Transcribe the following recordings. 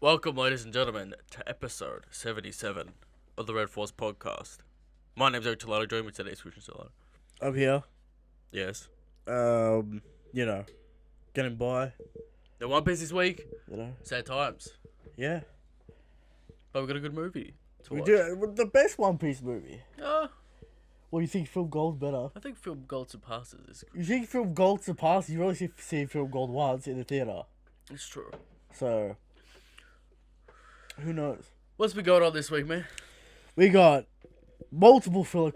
Welcome, ladies and gentlemen, to episode 77 of the Red Force podcast. My name's Eric Tolado. Join me today, Christian Tolado. I'm here. Yes. Getting by. The One Piece this week. You know. Sad times. Yeah. But we got a good movie to We watch. do the best One Piece movie. What you think Film Gold's better? I think Film Gold surpasses this. You think Film Gold surpasses? You really see Film Gold once in the theater. It's true. So, who knows? What's been going on this week, man? We got multiple filler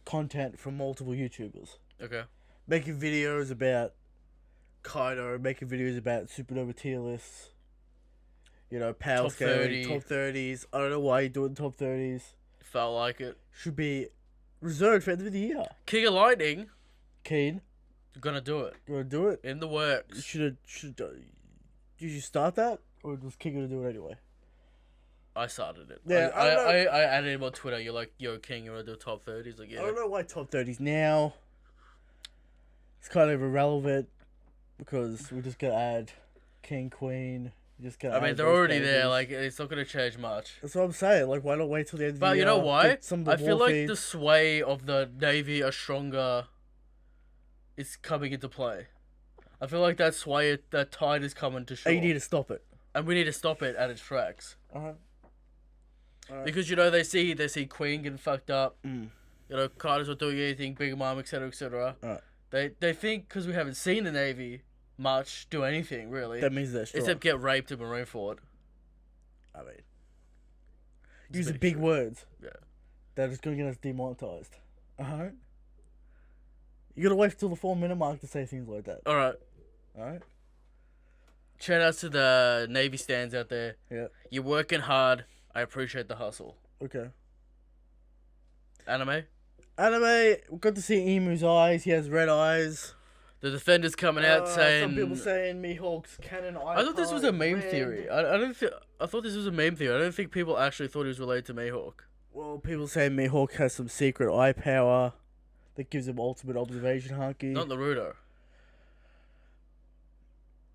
content from multiple YouTubers. Okay. Making videos about Kaido, making videos about Supernova tier lists. You know, power Top scaling, 30. top 30s. I don't know why you're doing top 30s. Felt like it. Should be reserved for the end of the year. King of Lightning. Keen, Gonna do it. you want to do it? In the works. Should did you start that, or was King gonna do it anyway? I started it. Yeah, I I don't know. added him on Twitter. You're like, yo, King, you wanna do top 30s? Like, yeah. I don't know why top 30s now. It's kind of irrelevant because we're just gonna add King, Queen. I mean, they're already there. Like, it's not gonna change much. That's what I'm saying. Like, why not wait till the end of the year? But you know why? Get some of the I feel war like feeds. the sway of the Navy are stronger is coming into play. I feel like that sway, that tide is coming to shore. And you need to stop it. And we need to stop it at its tracks. Alright. Because, you know, they see Queen getting fucked up. Mm. You know, Carter's not doing anything, Big Mom, etc., etc. Alright. They think, because we haven't seen the Navy much do anything, really. That means they're strong. Except get raped in Marineford. I mean, It's using very big true. words. Yeah. That is going to get us demonetized. Alright. You gotta wait till the 4-minute mark to say things like that. Alright. Alright. Shout out to the Navy stands out there. Yeah. You're working hard. I appreciate the hustle. Okay. Anime? Anime, we got to see Emu's eyes. He has red eyes. The Defender's coming out saying... Some people saying Mihawk's canon eye. I thought this was a meme red. theory. I thought this was a meme theory. I don't think people actually thought he was related to Mihawk. Well, people saying Mihawk has some secret eye power that gives him ultimate observation haki. Not Naruto.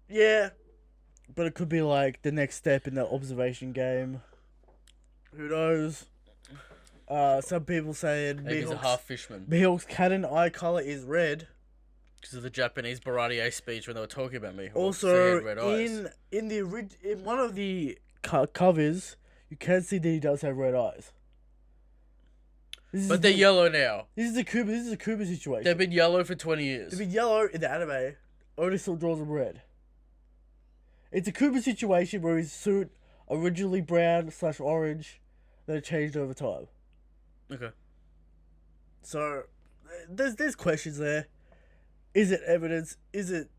Yeah, but it could be like the next step in the observation game. Who knows? Some people saying Maybe he's a half fishman. Mihawk's canon eye color is red. Because of the Japanese Baratier speech when they were talking about Mihawk. Also, so he had red eyes. in one of the covers, you can see that he does have red eyes. But they're yellow now. This is a Kuba situation. They've been yellow for 20 years. They've been yellow in the anime. Oda still draws them red. It's a Kuba situation where his suit originally brown/orange, then it changed over time. Okay. So there's questions there. Is it evidence? Is it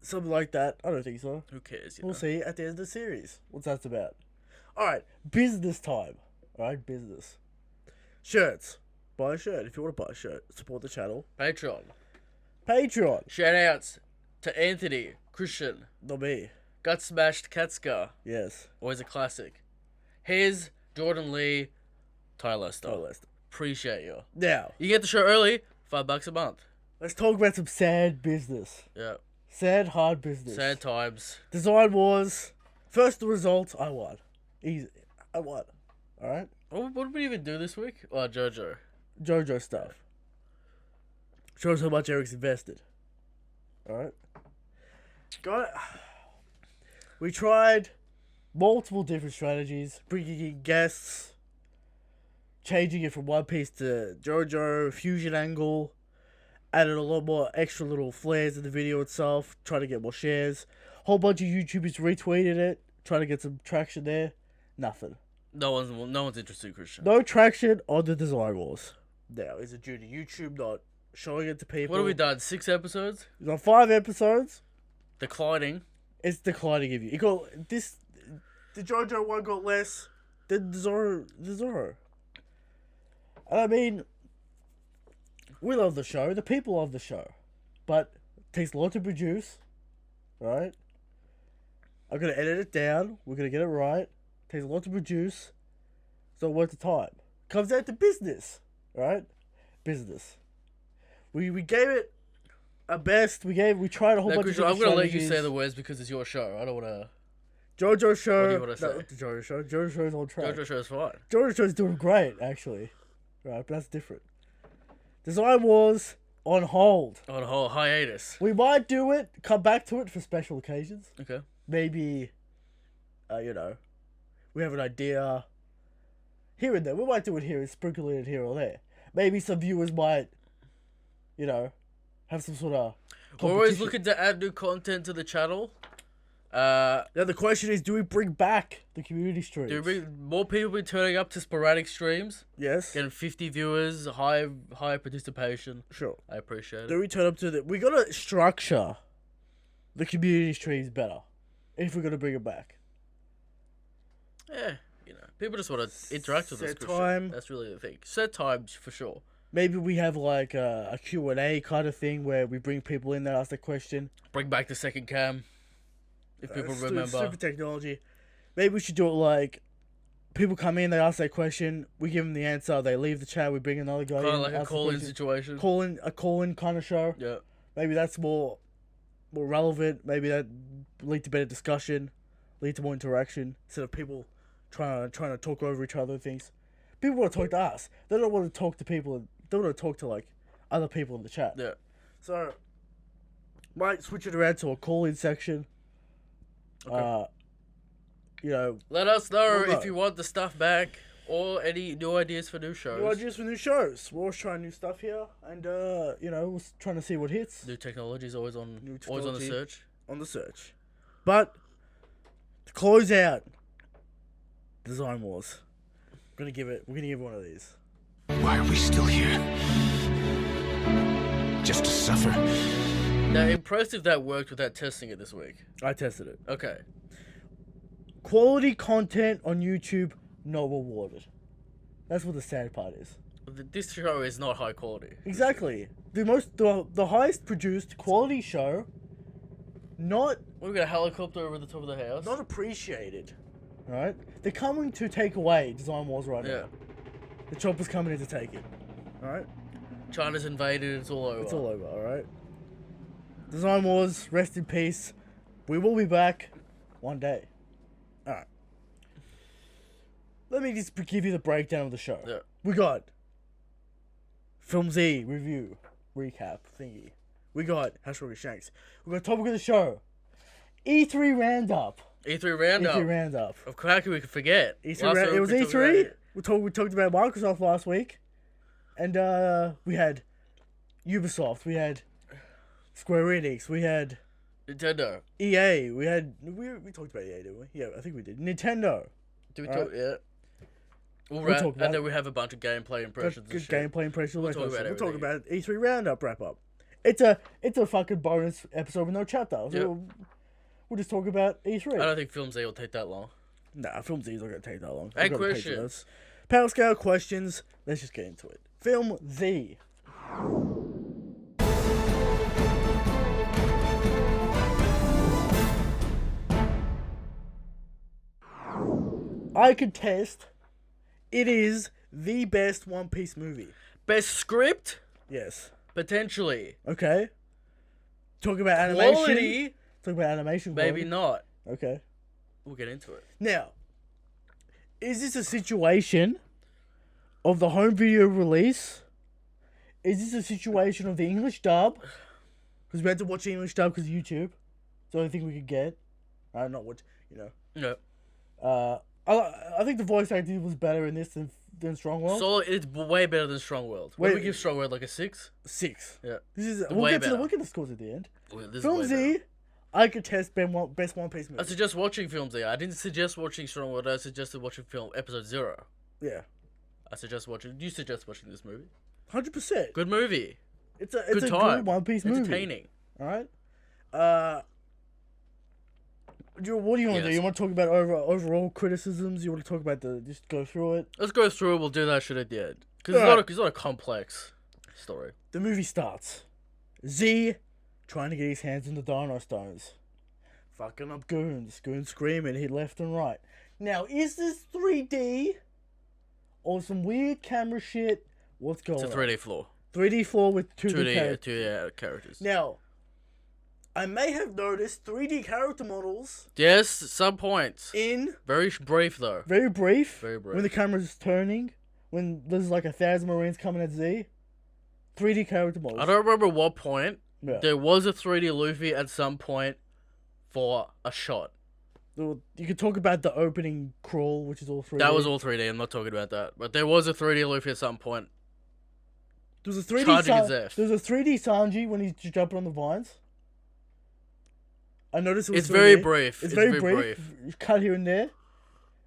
something like that? I don't think so. Who cares? We'll see at the end of the series what that's about. Alright, business time. Alright, business. Shirts. Buy a shirt if you want to buy a shirt. Support the channel. Patreon. Patreon. Shout outs to Anthony, Christian, Not me. Gut Smashed Catska. Yes. Always a classic. Here's Jordan Lee, Tyler Star. Tyler Lester. Appreciate you. Now, You get the show early, $5 a month. let's talk about some sad business. Yeah. Sad, hard business. Sad times. Design Wars. First the results, I won. Easy. I won. Alright? What did we even do this week? Oh, JoJo. JoJo stuff. Shows how much Eric's invested. Alright? Got it. We tried multiple different strategies, bringing in guests, changing it from One Piece to JoJo, fusion angle, added a lot more extra little flares in the video itself, trying to get more shares. Whole bunch of YouTubers retweeted it, trying to get some traction there. Nothing. No one's interested, Christian. No traction on the Design Wars. Now, is it due to YouTube not showing it to people? What have we done? 6 episodes? It's on 5 episodes. Declining. It's declining of you. It got this. The JoJo one got less than the Zoro. And I mean, we love the show. The people love the show, but it takes a lot to produce. Right? I'm gonna edit it down. We're gonna get it right. Takes a lot to produce. It's not worth the time. Comes down to business. Right? Business. We gave it our best. We tried a whole bunch of Christian, different I'm going to let you strategies. say the words because it's your show. I don't want to... JoJo show. What do you wanna say? No, the JoJo show. JoJo show's on track. JoJo show's fine. JoJo show's doing great, actually. Right, but that's different. Design Wars on hold. On whole hiatus. We might do it, come back to it for special occasions. Okay. Maybe, we have an idea here and there. We might do it here and sprinkle it here or there. Maybe some viewers might, have some sort of We're always looking to add new content to the channel. Now the question is, do we bring back the community streams? Do we, more people be turning up to sporadic streams? Yes. Getting 50 viewers, high participation. Sure. I appreciate it. Do we turn up to the... We gotta structure the community streams better if we're gonna bring it back. Yeah, people just want to interact with us. Set time. That's really the thing. Set times for sure. Maybe we have like a Q&A kind of thing where we bring people in that ask the question. Bring back the second cam. If people remember. Super technology. Maybe we should do it like, people come in, they ask their question, we give them the answer, they leave the chat, we bring another guy in. Kind of like a call-in situation. A call-in kind of show. Yeah. Maybe that's more relevant. Maybe that lead to better discussion, lead to more interaction instead of people trying to talk over each other and things. People want to talk to us. They don't want to talk to people. They want to talk to like other people in the chat. Yeah. So might switch it around to a call-in section. Okay. Let us know if you want the stuff back or any new ideas for new shows. New ideas for new shows. We're always trying new stuff here, and we're trying to see what hits. New technology is always on the search. On the search. But to close out Design Wars, we're gonna give one of these. Why are we still here? Just to suffer? Now, impressive that worked without testing it this week. I tested it. Okay. Quality content on YouTube not rewarded. That's what the sad part is. This show is not high quality. Exactly. The highest produced quality show, not We've got a helicopter over the top of the house. not appreciated. Right? They're coming to take away Design Wars right Yeah. now. The chopper's coming in to take it. Alright? China's invaded. It's all over. It's all over, alright? Design Wars, rest in peace. We will be back one day. Alright. Let me just give you the breakdown of the show. Yeah. We got Film Z review, recap thingy. We got Hashtag Shanks. We got topic of the show. E3 roundup. E3 roundup. E3 roundup. Of course, how can we forget? E3 Last week it was we talked E3. about it. We talked about Microsoft last week, and we had Ubisoft. We had Square Enix. We had Nintendo. EA. We talked about EA, didn't we? Yeah, I think we did. Nintendo. Do we All talk? right. Yeah. We'll talk about and then we have a bunch of gameplay impressions. Good and shit. gameplay impressions. We'll talk about We'll talk everything. about E3 roundup wrap up. It's a fucking bonus episode with no chapter. So Yep. we'll just talk about E3. I don't think Film Z will take that long. Nah, Film Z is not gonna take that long. And We've got a page of questions. notes. Power scale questions. Let's just get into it. Film Z. I contest it is the best One Piece movie. Best script? Yes. Potentially. Okay. Talk about animation. Quality? Talk about animation. Maybe quality. not. Okay. We'll get into it. Now, is this a situation of the home video release? Is this a situation of the English dub? Because we had to watch the English dub because of YouTube. It's the only thing we could get. Not what, No. I think the voice acting was better in this than Strongworld. So it's way better than Strong World. Wait. We give Strong World like a 6? 6. Yeah. This is Way better. We'll get the scores at the end. Well, this is Film way Z, better. I contest best One Piece I movie. suggest watching Film Z. I didn't suggest watching Strong World. I suggested watching film episode 0. Yeah. You suggest watching this movie? 100%. Good movie. It's a Good time. good One Piece movie. Entertaining. All right. What do you want to do? Yes. You want to talk about overall criticisms? You want to talk about just go through it? Let's go through it. We'll do that shit at the end. Because Alright. it's not a complex story. The movie starts. Z trying to get his hands on the Dino Stones. Fucking up goons. Goons screaming, hit left and right. Now, is this 3D? Or some weird camera shit? What's going It's a on? 3D floor. 3D floor with 2D 2D, characters. 2D characters. Now, I may have noticed 3D character models Yes, some points. in Brief though. very brief. Very brief. When the camera's turning, when there's like 1,000 Marines coming at Z. 3D character models. I don't remember what point. Yeah. There was a 3D Luffy at some point for a shot. You could talk about the opening crawl, which is all 3D. That was all 3D. I'm not talking about that. But there was a 3D Luffy at some point. There was a 3D Charging his F. There was a 3D Sanji when he's jumping on the vines. I noticed it was It's 3D. very brief. It's very brief. Cut here and there.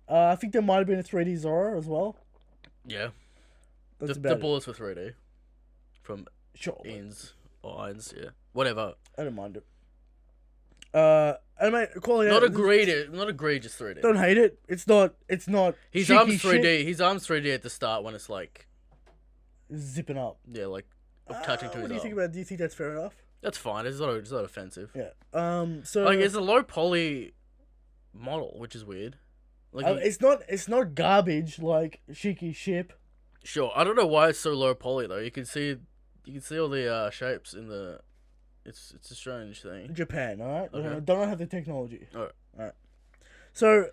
I think there might have been a 3D Zoro as well. Yeah. That's The about it. bullets were 3D. From Sure. Ian's or Ian's, yeah. Whatever. I don't mind it. I mean, calling Not out. egregious 3D. Don't hate it. It's not. His cheeky arms 3D. shit. His arms 3D at the start when it's like, Zipping up. yeah, like touching to his What do you arm. think about? Do you think that's fair enough? That's fine. It's not offensive. Yeah. So Like it's a low poly model, which is weird. Like it's not garbage like Shiki ship. sure, I don't know why it's so low poly though. You can see all the shapes in the. It's a strange thing. Japan, all right. Okay. Don't have the technology. Alright. All right. So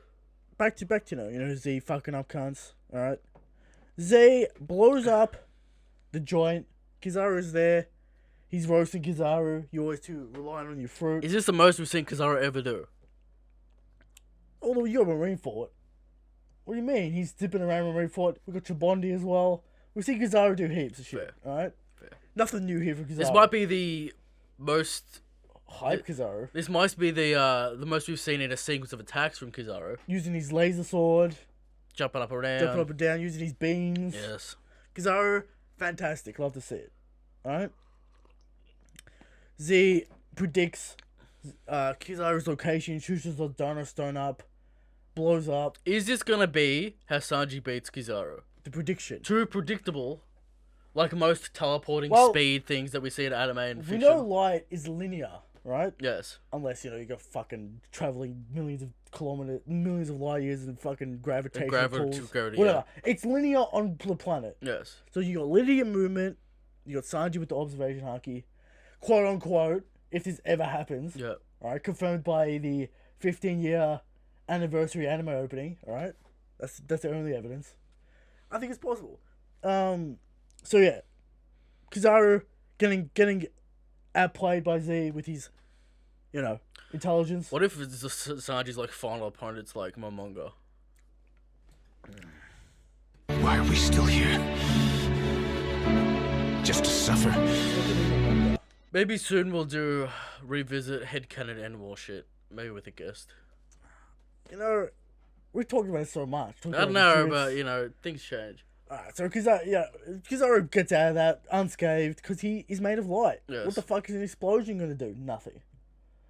back to Z fucking up cunts. All right. Z blows up the joint. Kizaru's there. He's roasting Kizaru. You always too relying on your fruit. Is this the most we've seen Kizaru ever do? Although you got Marineford. What do you mean? He's dipping around Marineford. We got Chabondi as well. We see Kizaru do heaps of shit. Fair. All right. Fair. Nothing new here for Kizaru. This might be the most. hype Kizaru This might be the most we've seen in a sequence of attacks from Kizaru. using his laser sword, Jumping up and down. jumping up and down, using his beams. Yes. Kizaru, fantastic. Love to see it. All right. Z predicts Kizaru's location, shoots the donor stone up, blows up. Is this gonna be how Sanji beats Kizaru? The prediction. Too predictable, like most teleporting Well, speed things that we see in anime and We fiction. know light is linear, right? Yes. Unless, you got fucking traveling millions of kilometers, millions of light years and fucking gravitational pulls. Gravity, Whatever. It's linear on the planet. Yes. So you got linear movement, you got Sanji with the observation haki, quote unquote, if this ever happens. Yeah. Alright, confirmed by the 15-year anniversary anime opening, alright? That's the only evidence. I think it's possible. So yeah. Kizaru getting outplayed by Z with his, intelligence. What if it's just Sanji's like final opponent's like Momonga? Why are we still here? Just to suffer? Maybe soon we'll do revisit headcanon and war shit. Maybe with a guest. We're talking about it so much. I don't know, but things change. Alright, so Kizaru gets out of that unscathed because he is made of light. Yes. What the fuck is an explosion gonna do? Nothing.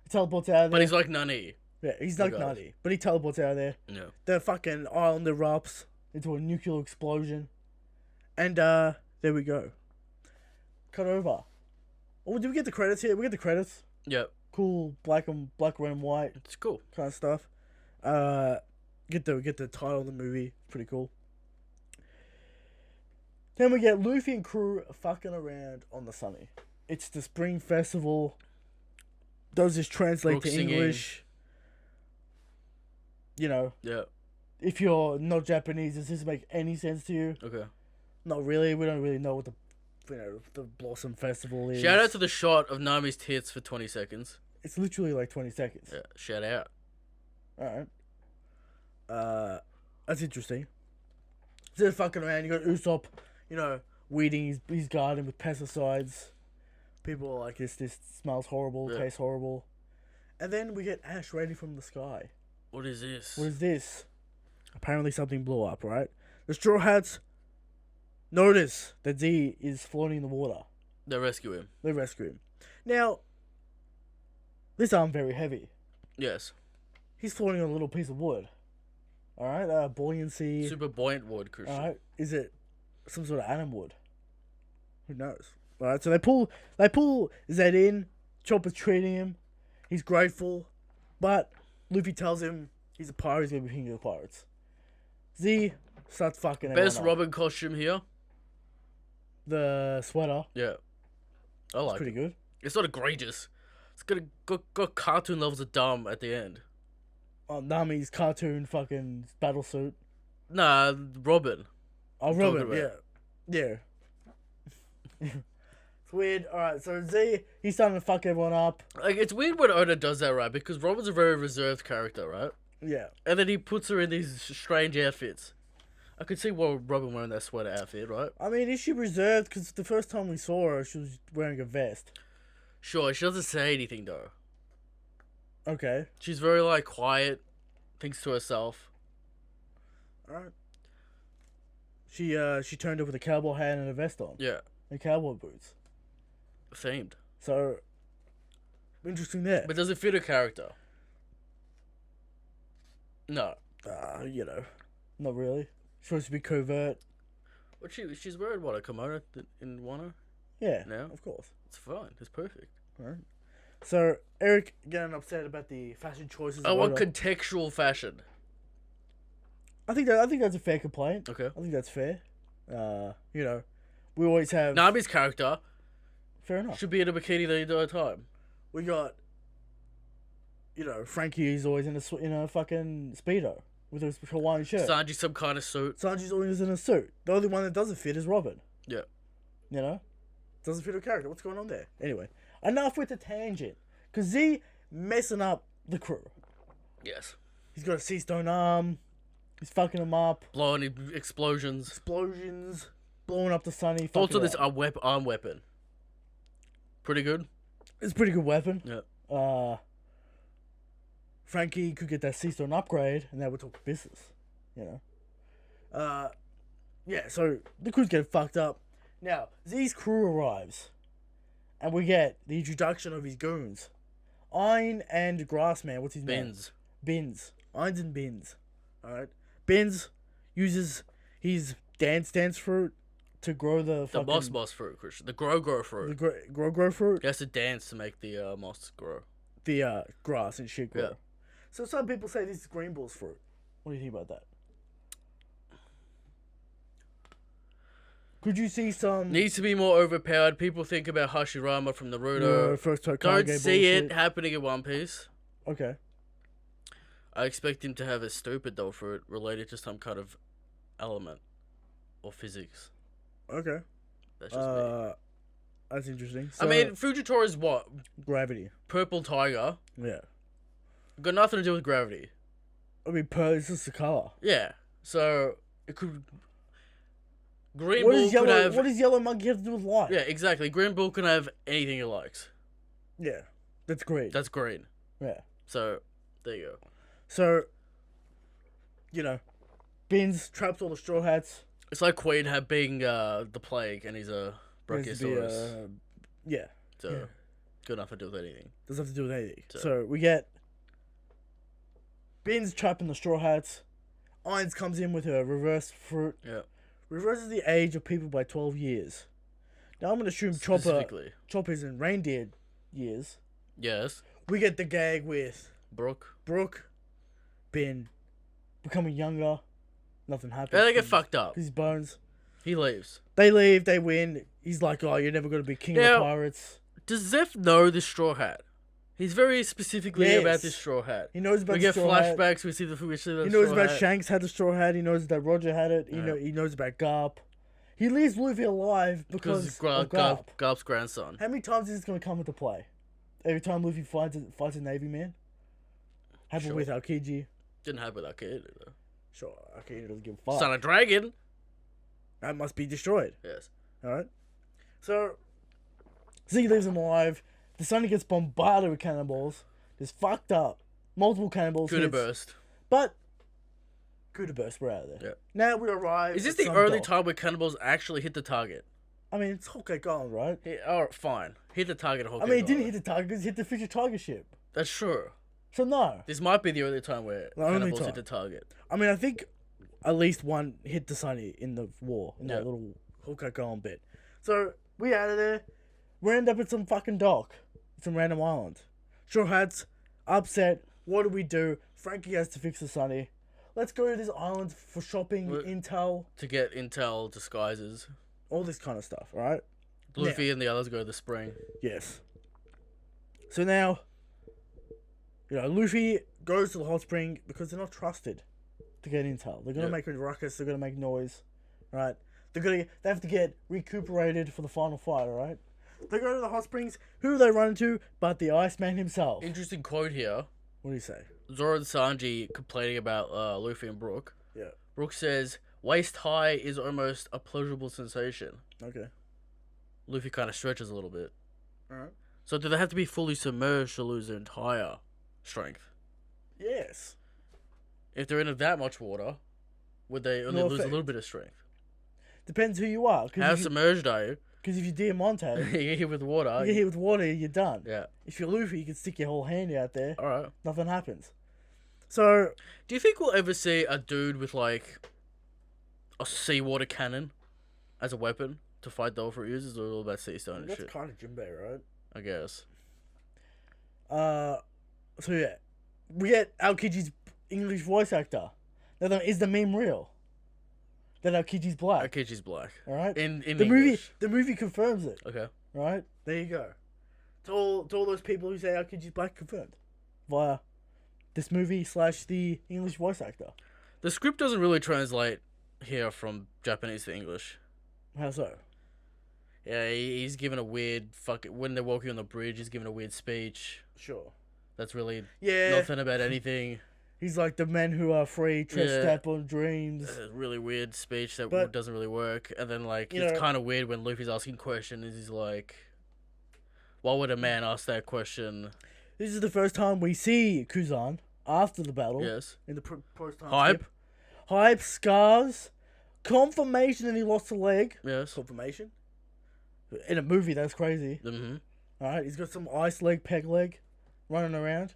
He teleports out of there. But he's like Nani. Yeah, he's like Okay. nutty, but he teleports out of there. Yeah. The fucking island erupts into a nuclear explosion, and there we go. Cut over. Oh, did we get the credits here? We get the credits. Yep. Cool, black, red, and white It's cool. kind of stuff. Get the title of the movie. Pretty cool. Then we get Luffy and crew fucking around on the Sunny. It's the spring festival. Does this translate Brooke to singing. English? Yeah. If you're not Japanese, does this make any sense to you? Okay. Not really. We don't really know what the Blossom Festival is. Shout out to the shot of Nami's tits for 20 seconds. It's literally like 20 seconds. Yeah. Shout out. Alright. That's interesting. So they're fucking around. You got Usopp, weeding his garden with pesticides. People are like, this smells horrible, Yeah. tastes horrible. And then we get ash raining from the sky. What is this? What is this? Apparently something blew up, right? The Straw Hats notice that Z is floating in the water. They rescue him. They rescue him. Now, this arm very heavy. Yes. He's floating on a little piece of wood. Alright, buoyancy. Super buoyant wood, Christian. Alright, is it some sort of atom wood? Who knows? Alright, so they pull Zed in. Chopper's treating him. He's grateful. But Luffy tells him he's a pirate, he's gonna be king of the pirates. Z starts fucking Best everyone up. Robin costume here. The sweater. Yeah. I like Pretty it. good. It's not egregious. It's got cartoon levels of dumb at the end. Nami's cartoon fucking battle suit. Nah, Robin. Oh, I'm Robin, talking yeah. about. Yeah. It's weird. Alright, so Z, he's starting to fuck everyone up. Like, it's weird when Oda does that, right? Because Robin's a very reserved character, right? Yeah. And then he puts her in these strange outfits. I could see why Robin wearing that sweater outfit, right? I mean, is she reserved? Because the first time we saw her, she was wearing a vest. Sure, she doesn't say anything, though. Okay. She's very, like, quiet, thinks to herself. Alright. She turned up with a cowboy hat and a vest on. Yeah, And cowboy boots. themed. So, interesting there. But does it fit her character? No. You know, not really. Supposed to be covert. What she's wearing what, a kimono in Wano? Yeah, No. of course. It's fine. It's perfect. Right. So Eric getting upset about the fashion choices. I of want Oda. contextual fashion. I think that's a fair complaint. Okay. I think that's fair. You know, we always have. Nami's character Fair enough. should be in a bikini the entire time. We got. You know, Frankie is always in a fucking speedo with a Hawaiian shirt. Sanji some kind of suit. Sanji's always in a suit. The only one that doesn't fit is Robin. Yeah. You know, doesn't fit her character. What's going on there? Anyway, enough with the tangent. Cause Z messing up the crew. Yes. He's got a sea stone arm. He's fucking them up. Blowing explosions. Explosions. Blowing up the Sunny. Thoughts on fucking this up. arm weapon? Pretty good. It's a pretty good weapon. Yeah. Frankie could get that sea stone upgrade, and that would talk business. You know. Yeah. So the crew's getting fucked up. Now Z's crew arrives, and we get the introduction of his goons, Iron and Grassman. What's his name? Bins. Bins. Irons and Bins. Alright. Bins uses his dance fruit to grow the The fucking... moss fruit, Christian. The grow fruit. The grow fruit. He has to dance to make the moss grow. The grass and shit grow. Yeah. So some people say this is Green Bull's fruit. What do you think about that? Could you see some... Needs to be more overpowered. People think about Hashirama from Naruto. first Hokage Don't see bullshit? it happening in One Piece. Okay. I expect him to have a stupid doll fruit related to some kind of element or physics. Okay. That's just me. That's interesting. I mean, Fujitora is what? Gravity. Purple tiger. Yeah. Got nothing to do with gravity. I mean, it's just the color. Yeah. So, it could... Green What Bull does could yellow? have... What does yellow monkey have to do with light? Yeah, exactly. Green Bull can have anything he likes. Yeah. That's great. That's green. Yeah. So, there you go. So, you know, Bins traps all the Straw Hats. It's like Queen being the plague, and he's a Has to be, Brachiosaurus. yeah. So, yeah. got nothing to do with anything. Doesn't have to do with anything. So- So we get Bins trapping the Straw Hats. Irons comes in with her reverse fruit. Yeah. Reverses the age of people by 12 years. Now I'm going to assume Specifically. Chopper's in reindeer years. Yes. We get the gag with Brooke. Brooke, Ben, becoming younger. Nothing happens. Yeah, they get fucked up. His bones. He leaves. They leave, they win. He's like, oh, you're never going to be king of Now- the pirates. Does Zeph know the straw hat? He's very specifically Yes. about this straw hat. He knows about We the get straw hat. flashbacks. We see the He knows about hat. Shanks had the straw hat. He knows that Roger had it. Yeah. He knows about Garp. He leaves Luffy alive because of Garp. Garp's grandson. How many times is this going to come into play? Every time Luffy fights a Navy man? Happened Sure. with Aokiji. Didn't happen with that kid. Though. Sure, Aokiji doesn't give a fuck. Son of Dragon. That must be destroyed. Yes. Alright? So, Ziggy leaves him alive. The Sunny gets bombarded with cannonballs. It's fucked up. Multiple cannonballs. Could have hits. burst. But, Kuda burst, we're out of there. Yeah. Now we arrive. Is this at the some only dock. time where cannonballs actually hit the target? I mean, it's Hawkeye Island, right? Alright, fine. Hit the target of I Hawkeye mean, it didn't Island. hit the target because it hit the Fisher Tiger ship. That's true. So, no. This might be the only time where The only cannonballs time. hit the target. I mean, I think at least one hit the Sunny in the war, in that Yeah. little Hawkeye Island bit. So, we out of there. We end up at some fucking dock. Some random island. Straw Hats, upset. What do we do? Frankie has to fix the Sunny. Let's go to this island for shopping, What? intel, To get intel disguises. all this kind of stuff, alright? Luffy and the others go to the spring. Yes. So now, Luffy goes to the hot spring because they're not trusted to get intel. They're gonna make a ruckus. They're gonna make noise, right? They have to get recuperated for the final fight. All right. They go to the hot springs. Who do they run into but the Iceman himself? Interesting quote here. What do you say? Zoro and Sanji complaining about Luffy and Brook. Yeah. Brook says, waist high is almost a pleasurable sensation. Okay. Luffy kind of stretches a little bit. Alright. So do they have to be fully submerged to lose their entire strength? Yes. If they're in that much water, would they only lose a little bit of strength? Depends who you are. How submerged are you? Because if you're Diamante, you get hit with water. you get hit with water, you're done. Yeah. If you're Luffy, you can stick your whole hand out there. Alright. Nothing happens. So, do you think we'll ever see a dude with like a seawater cannon as a weapon to fight the Ultra users, or all about sea stone and that's shit? kind of Jinbei, right? I guess. So yeah, we get Aokiji's English voice actor. Now, is the meme real? That Aokiji's black. Aokiji's black. All right. In the English. the movie confirms it. Okay. Right. There you go. To all those people who say Aokiji's black, confirmed via this movie / the English voice actor. The script doesn't really translate here from Japanese to English. How so? Yeah, he's given a weird when they're walking on the bridge. He's given a weird speech. Sure. That's really Yeah. nothing about anything. He's like the men who are free, step on dreams. A really weird speech that But- doesn't really work. And then like You it's know- kind of weird when Luffy's asking questions. He's like, "Why would a man ask that question?" This is the first time we see Kuzan after the battle. Yes. In the post-time Hype. skip. Hype, scars, confirmation that he lost a leg. Yes. Confirmation. In a movie, that's crazy. Mm-hmm. Alright, he's got some ice leg, peg leg, running around.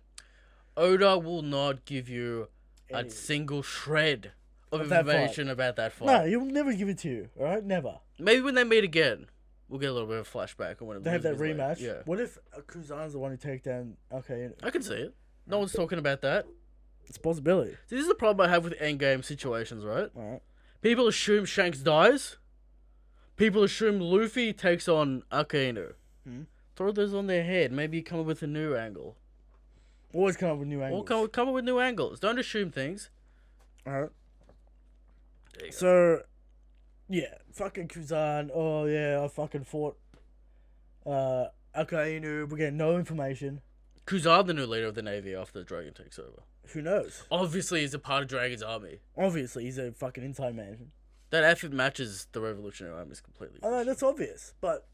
Oda will not give you a Any- single shred of Of that fight. information about that fight. No, he'll never give it to you. Alright, never. Maybe when they meet again, we'll get a little bit of a flashback. Or when They have that Luffy's like- rematch. Yeah. What if Kuzan's the one who take down? Okay, I can see it. No one's talking about that. it's a possibility. See, this is the problem I have with endgame situations, right? Alright. People assume Shanks dies. People assume Luffy takes on Akainu. Throw those on their head. Maybe you come up with a new angle. Always come up with new angles. Or come up with new angles. Don't assume things. Alright. There you go. So, yeah, fucking Kuzan. Oh yeah, I fucking fought. Akainu. We get no information. Kuzan, the new leader of the Navy after the Dragon takes over. Who knows? Obviously, he's a part of Dragon's army. Obviously, he's a fucking inside man. That outfit matches the Revolutionary Army completely. I know that's obvious, but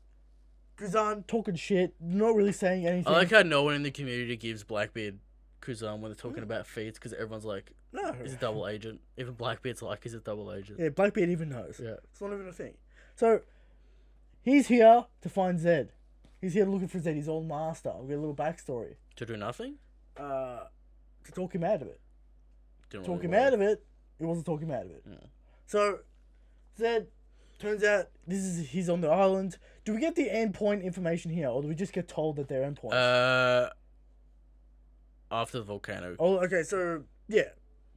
Kuzan talking shit, not really saying anything. I like how no one in the community gives Blackbeard Kuzan when they're talking about feats, because everyone's like, no. he's a double agent. Even Blackbeard's like, he's a double agent. Yeah, Blackbeard even knows. Yeah. It's not even a thing. So, he's here to find Zed. He's here looking for Zed, his old master. We get a little backstory. To do nothing? To talk him out of it. Didn't Talk really him work. out of it. He wasn't talking him out of it. Yeah. So, Zed, turns out he's on the island. Do we get the endpoint information here, or do we just get told that they're endpoints? After the volcano. Oh, okay, so, yeah.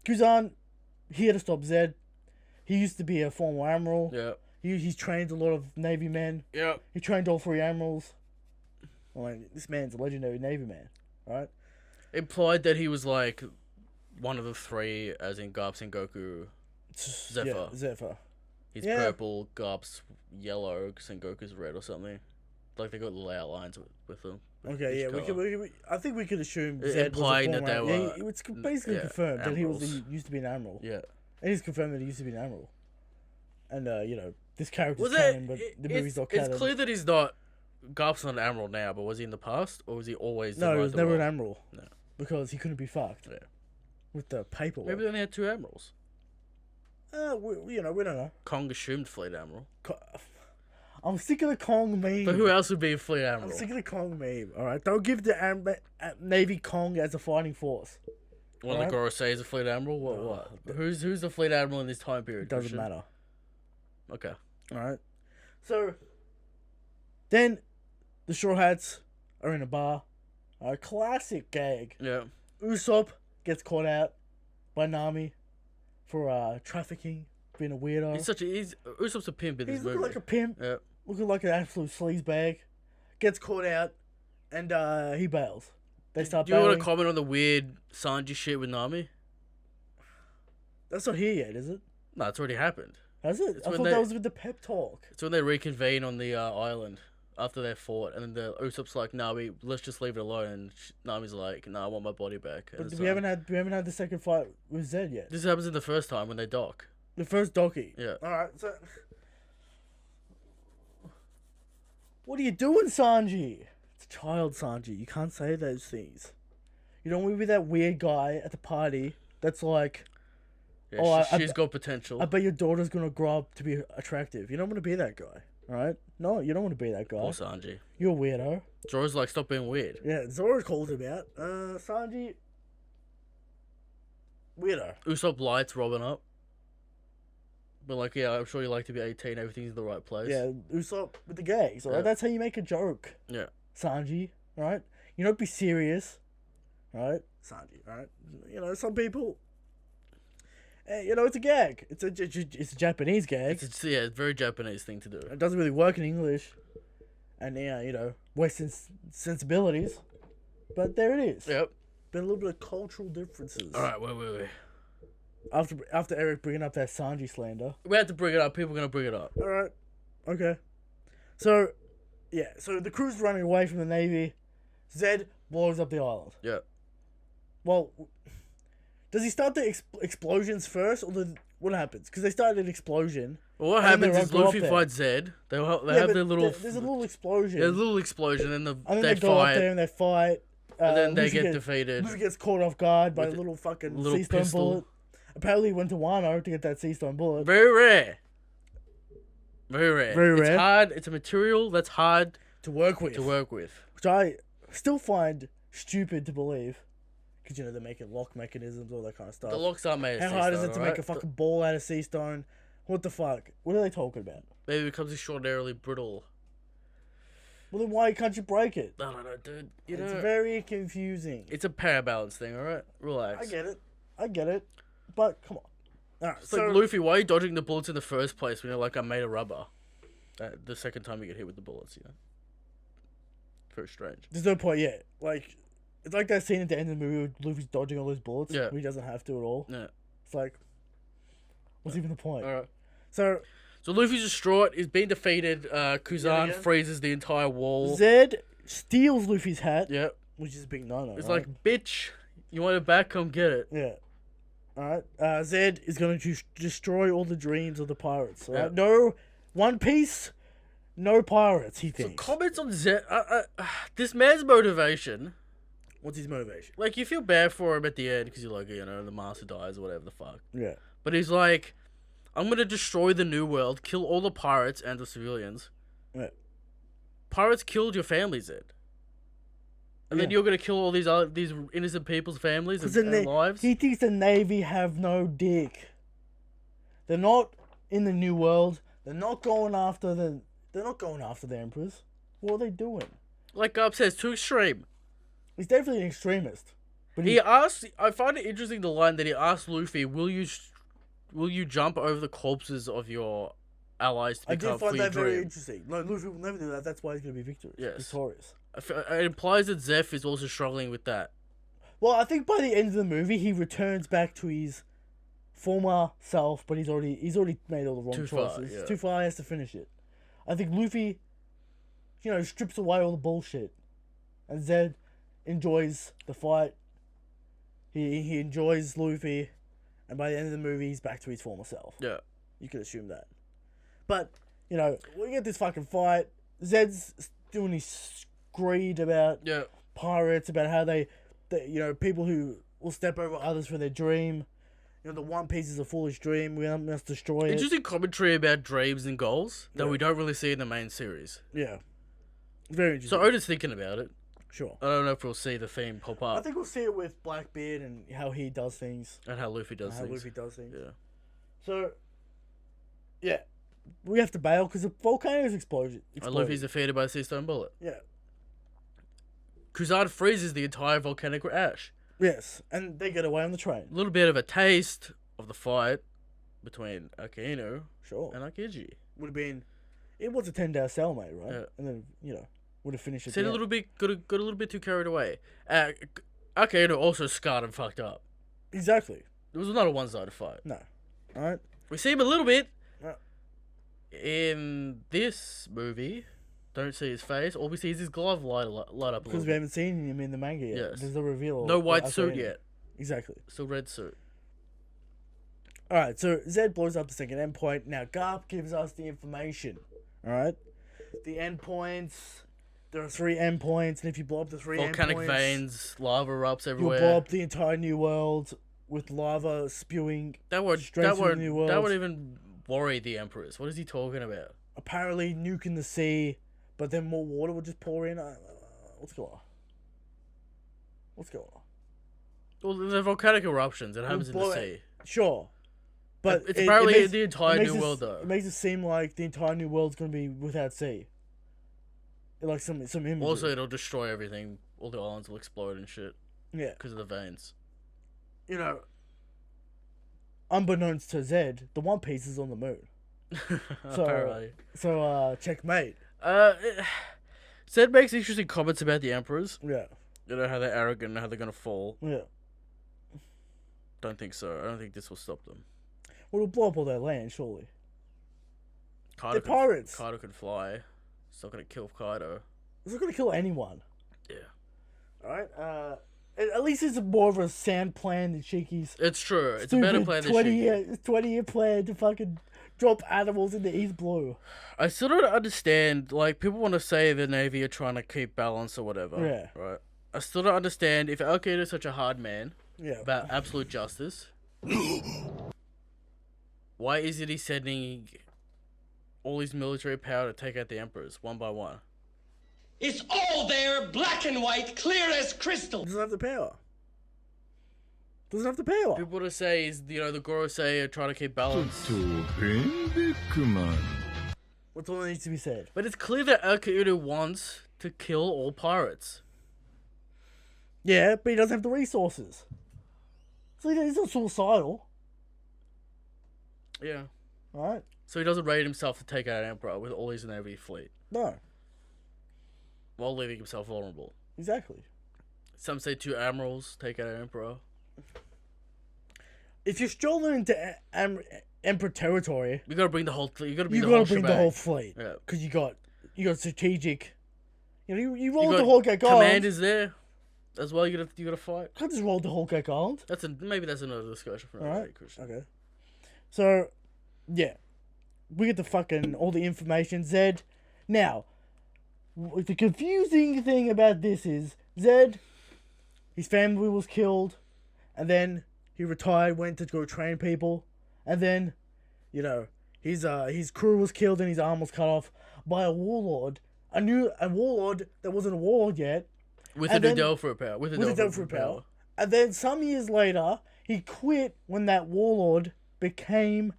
Kuzan, here to stop Zed. He used to be a former admiral. Yeah. He's trained a lot of Navy men. Yeah. He trained all 3 admirals. I mean, this man's a legendary Navy man, right? Implied that he was like one of the 3, as in Garp, Sengoku, Zephyr. Yeah, Zephyr. He's Yeah. purple, Garp's yellow, Sengoku's red or something. Like they got layout lines with them. Okay, yeah, Each colour. I think we could assume It- Zed was a implying that former they admiral. were- Yeah, it's basically yeah, confirmed that he admirals. used to be an admiral. Yeah. It is confirmed that he used to be an admiral. And, this character's Was canon, it? but the movie's not canon. It's clear that he's not. Garp's not an admiral now, but was he in the past, or was he always? No, he was never an admiral. No. Because he couldn't be fucked. Yeah. With the paperwork. Maybe they only had 2 admirals. We don't know. Kong assumed fleet admiral. I'm sick of the Kong meme. But who else would be a fleet I'm admiral? sick of the Kong meme, alright? Don't give the Navy Kong as a fighting force. One of the Gorosei is a fleet admiral. What? Who's the fleet admiral in this time period? It doesn't Christian? matter. Okay. Alright? So, then the Straw Hats are in a bar. A classic gag. Yeah. Usopp gets caught out by Nami for trafficking, being a weirdo. He's Usopp's a pimp in this He's movie. looking like a pimp, Yeah. looking like an absolute sleazebag. Gets caught out, And he bails. They start Do you want bailing. to comment on the weird Sanji shit with Nami? That's not here yet, is it? No, it's already happened. Has it? It's I when thought they- that was with the pep talk. It's when they reconvene on the island after they fought, and then the Usopp's like, "Nah, let's just leave it alone." And Nami's like, "Nah, I want my body back." And But it's we like- haven't had the second fight with Zed yet. This happens in the first time when they dock. The first docky. Yeah. Alright, so... What are you doing, Sanji? It's a child, Sanji. You can't say those things. You don't want to be that weird guy at the party that's like, Yeah, Oh, she's got potential. I bet your daughter's going to grow up to be attractive. You don't want to be that guy, alright? No, you don't want to be that guy. Poor Sanji. You're a weirdo. Zoro's like, stop being weird. Yeah, Zora called him out. Sanji... Weirdo. Usopp lights Robin up. But like, yeah, I'm sure you like to be 18. Everything's in the right place. Yeah, Usopp with the gags, alright? Yeah. That's how you make a joke. Yeah. Sanji, right? You don't be serious, right? Sanji, right? You know, some people, you know, it's a gag. It's a Japanese gag. It's a very Japanese thing to do. It doesn't really work in English, and yeah, you know, Western sensibilities. But there it is. Yep. Been a little bit of cultural differences. All right, wait. After Eric bringing up that Sanji slander. We have to bring it up. People are gonna bring it up. All right. Okay. So, yeah. So the crew's running away from the Navy. Zed blows up the island. Yeah. Well, does he start the explosions first, or what happens? Because they started an explosion. Well, what And then happens they is go up Luffy there. fights Zed. They have but their little. There's a little explosion. There's a little explosion, and and they then they go up fight, there and they fight. and then they Luffy get defeated. Luffy gets caught off guard by a With little fucking little sea stone pistol. bullet. Apparently, he went to Wano to get that sea stone bullet. Very rare. Very rare. Very It's rare. hard. It's a material that's hard To work with. to work with. Which I still find stupid to believe. Because, you know, they're making lock mechanisms, all that kind of stuff. The locks aren't made. Of How sea hard is stone, it to alright? make a fucking ball out of sea stone? What the fuck? What are they talking about? Maybe it becomes extraordinarily brittle. Well, then why can't you break it? I don't know, dude. You It's know, very confusing. it's a power balance thing. All right, relax. I get it. But, come on. Alright, It's so... like Luffy. Why are you dodging the bullets in the first place when you're like, I'm made of rubber? The second time you get hit with the bullets, you know. Very strange. There's no point yet. Like, it's like that scene at the end of the movie where Luffy's dodging all those bullets. Yeah. Where he doesn't have to at all. Yeah. It's like, what's even the point? All right. So, So Luffy's distraught. He's been defeated. Kuzan again? freezes the entire wall. Zed steals Luffy's hat, Yeah. which is a big no-no. It's right? like, bitch, you want it back? Come get it. Yeah. Alright. Zed is going to destroy all the dreams of the pirates. Alright? Yeah. No One Piece, no pirates, he So thinks. comments on Zed. This man's motivation. What's his motivation? Like, you feel bad for him at the end because you're like, you know, the master dies or whatever the fuck. Yeah. But he's like, I'm gonna destroy the new world, kill all the pirates and the civilians. Yeah. Pirates killed your families, Zed. And then Yeah. you're gonna kill all these innocent people's families and, Because and lives. he thinks the Navy have no dick. They're not in the New World. They're not going after the emperors. What are they doing? Like Garb says, too extreme. He's definitely an extremist. But He asked. I find it interesting the line that he asked Luffy, "Will you jump over the corpses of your allies to I become did find for your that very dream?" interesting. No, Luffy will never do that. That's why he's going to be Yes. victorious. It implies that Zeph is also struggling with that. Well, I think by the end of the movie, he returns back to his former self, but he's already made all the wrong Too far, choices. yeah. It's too far. He has to finish it. I think Luffy, strips away all the bullshit, and Zed enjoys the fight. He enjoys Luffy, and by the end of the movie, he's back to his former self. Yeah. You could assume that. But, we get this fucking fight. Zed's doing his screed about Yeah. pirates, about how they people who will step over others for their dream. The One Piece is a foolish dream. We must destroy it. Interesting commentary about dreams and goals that Yeah. we don't really see in the main series. Yeah. Very interesting. So Oda's thinking about it. Sure. I don't know if we'll see the theme pop I up think we'll see it with Blackbeard and how he does things. and how Luffy does How things. Luffy does things. Yeah. So, yeah. We have to bail because the volcano's exploded. And Luffy's defeated by a sea stone bullet. Yeah. Kuzan freezes the entire volcanic ash. Yes. And they get away on the train. A little bit of a taste of the fight between Akainu Sure. and Akiji. Would have been... It was a 10-day cellmate, right? Yeah. And then, would would have finished it. Said a little bit, got a little bit too carried away. Akainu also scarred and fucked up. Exactly. It was not a one-sided fight. No. All right. We see him a little bit Yeah. in this movie. Don't see his face. All we see is his glove light up a little Because we bit. haven't seen him in the manga yet. Yes. There's no reveal. No of white Akainu. suit yet. Exactly. Still red suit. Alright, so Zed blows up the second endpoint. Now Garp gives us the information. Alright? The endpoints. There are 3 endpoints, and if you blow up the 3 Volcanic endpoints, veins, lava erupts you'll everywhere. blow up the entire new world with lava spewing. That would straight that through the would new world. that would even worry the emperors. What is he talking about? Apparently nuking the sea, but then more water would just pour in. What's going on? What's going on? Well, the volcanic eruptions. It happens in blow the it. sea. Sure. But It's apparently makes- the entire it makes new it- world, though. It makes it seem like the entire new world's going to be without sea. Like some imagery. Also, it'll destroy everything. All the islands will explode and shit Yeah. because of the veins. You know, unbeknownst to Zed, the One Piece is on the moon. Apparently. So, checkmate. Zed makes interesting comments about the emperors. Yeah. You know how they're arrogant and how they're gonna fall. Yeah. Don't think so. I don't think this will stop them. Well, it'll blow up all their land, surely. Kaido They're pirates. Kaido can fly. It's not gonna kill Kaido. It's not going to kill anyone. Yeah. Alright? At least it's more of a sand plan than Shiki's. It's true. It's a better plan than 20-year plan to fucking drop animals in the East Blue. I still don't understand. Like, people want to say the Navy are trying to keep balance or whatever. Yeah. Right. I still don't understand if Al-Qaeda is such a hard man Yeah. about absolute justice. Why isn't he sending all his military power to take out the emperors one by one? It's all there, black and white, clear as crystal. Doesn't have the power. Doesn't have the power. People want to say is the Gorosei are trying to keep balance. What's all that needs to be said? But it's clear that Al-Qaeda wants to kill all pirates. Yeah, but he doesn't have the resources. So he's not suicidal, Yeah. right? So he doesn't rate himself to take out an emperor with all his Navy fleet, No, while leaving himself vulnerable. exactly. Some say 2 admirals take out an emperor. If you're strolling into Emperor territory, You gotta bring the whole. You gotta bring you the gotta whole bring the shebang. whole fleet. Yeah. Because you got strategic. You You roll got the Whole Cake Island. commanders there, as well. You gotta fight. Can't just roll the Whole Cake Island. Maybe that's another discussion for another day, Alright. Christian. Okay. So, yeah, we get the fucking all the information. Zed. Now, the confusing thing about this is Zed. His family was killed, and then he retired, went to go train people, and then, his crew was killed and his arm was cut off by a warlord. A warlord that wasn't a warlord yet. With And the then- Delphi power. With the Delphi power. And then some years later, he quit when that warlord became.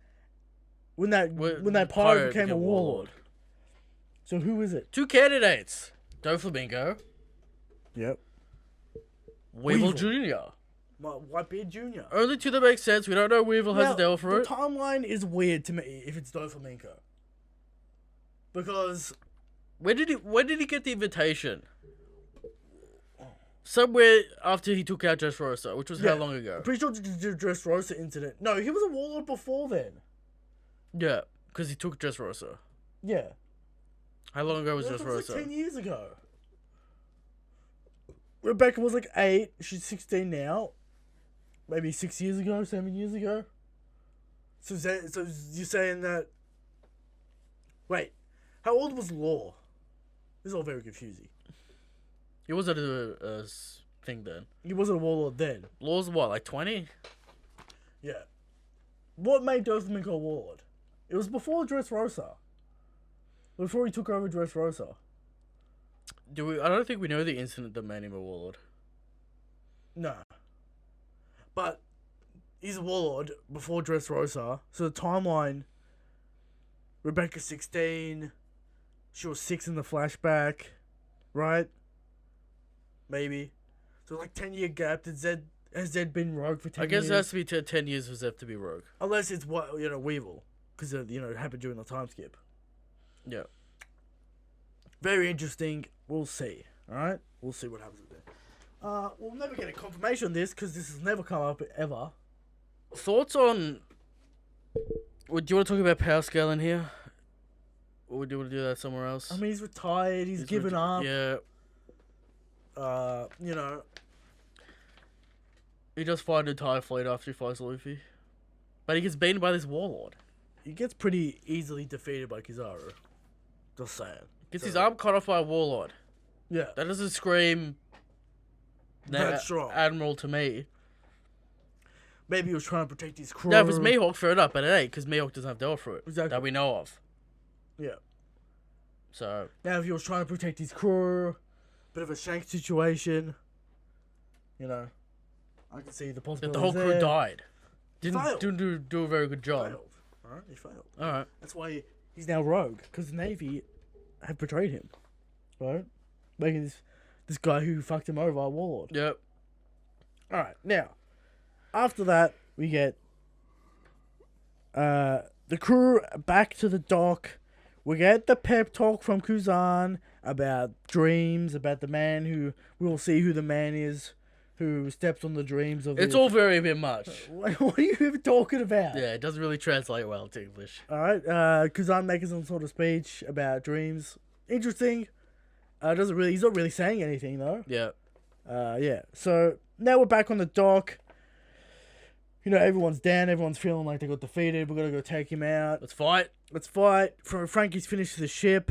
When that pirate became a warlord. So who is it? 2 candidates. Doflamingo. Yep. Weevil Weevil. Jr. Whitebeard Jr. Only 2 that make sense. We don't know Weevil has a Delphi the root. timeline is weird to me if it's Doflamingo. Because When did he get the invitation? Somewhere after he took out Dressrosa, which was how long ago? I'm pretty sure the Dressrosa incident. No, he was a warlord before then. Yeah, because he took Dressrosa. Yeah. How long ago was That was like 10 Dressrosa? years ago. Rebecca was like 8. She's 16 now. Maybe 6 years ago, 7 years ago. So you're saying that... Wait. How old was Law? This is all very confusing. He wasn't a thing then. He wasn't a warlord then. Law's what, like 20? Yeah. What made Dothraki a warlord? It was before Dressrosa. Before he took over Dressrosa. I don't think we know the incident that made him a warlord. No. But he's a warlord before Dressrosa. So the timeline... Rebecca's 16. She was 6 in the flashback. Right? Maybe. So like 10-year gap. Has Zed been rogue for 10 I guess years? it has to be 10 years for Zeph to be rogue. Unless it's Weevil. Because, it happened during the time skip. Yeah. Very interesting. We'll see. All right, we'll see what happens with it. We'll never get a confirmation on this because this has never come up ever. Thoughts on? Do you want to talk about power scaling here? Or would you want to do that somewhere else? I mean, he's retired. He's given up. Yeah. You know. He just fight an entire fleet after he fights Luffy. But he gets beaten by this warlord. He gets pretty easily defeated by Kizaru. Just saying. Gets his arm cut off by a warlord. Yeah. That doesn't scream That's strong. Admiral to me. Maybe he was trying to protect his crew. No, if it's Mihawk, fair enough, but it ain't, because Mihawk doesn't have Del for it. Exactly. That we know of. Yeah. So. Now, if he was trying to protect his crew, bit of a Shanks situation, you know, I can see the possibility. The whole crew died. Failed. Didn't do a very good job. Failed. Alright, he failed. Alright. That's why he's now rogue, because the Navy have betrayed him. Right? Making this guy who fucked him over a warlord. Yep. Alright, now, after that, we get the crew back to the dock. We get the pep talk from Kuzan about dreams, about the man who... We'll see who the man is who steps on the dreams of... It's all very a bit much. What are you even talking about? Yeah, it doesn't really translate well to English. Alright, Kuzan making some sort of speech about dreams. Interesting. Doesn't really... He's not really saying anything, though. Yeah. Yeah. So, now we're back on the dock. You know, everyone's down. Everyone's feeling like they got defeated. We're going to go take him out. Let's fight. Let's fight. Frankie's finished the ship.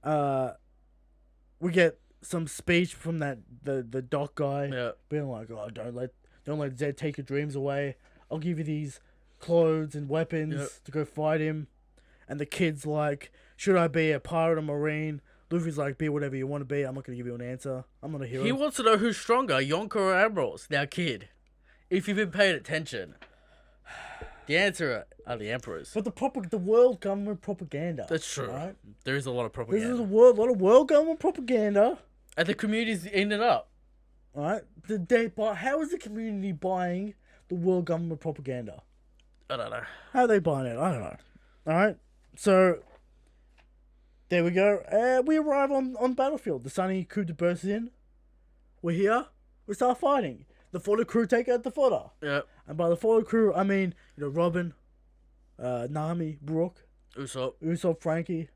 We get some speech from the dock guy. Yeah. Being like, oh, don't let Zed take your dreams away. I'll give you these clothes and weapons to go fight him. And the kid's like, should I be a pirate or marine? Luffy's like, be whatever you want to be. I'm not going to give you an answer. I'm not a hero. He wants to know who's stronger, Yonko or Admirals. Now, kid, if you've been paying attention, the answer are the Emperors. But the world government propaganda. That's true. Right? There is a lot of This propaganda. is a lot of world government propaganda. And the community's eating it up. Alright? How is the community buying the world government propaganda? I don't know. How are they buying it? I don't know. Alright? So, there we go. We arrive on battlefield. The Sunny crew bursts in. We're here. We start fighting. The fodder crew take out the fodder. Yeah. And by the fodder crew, I mean, you know, Robin, Nami, Brooke, Usopp, Frankie,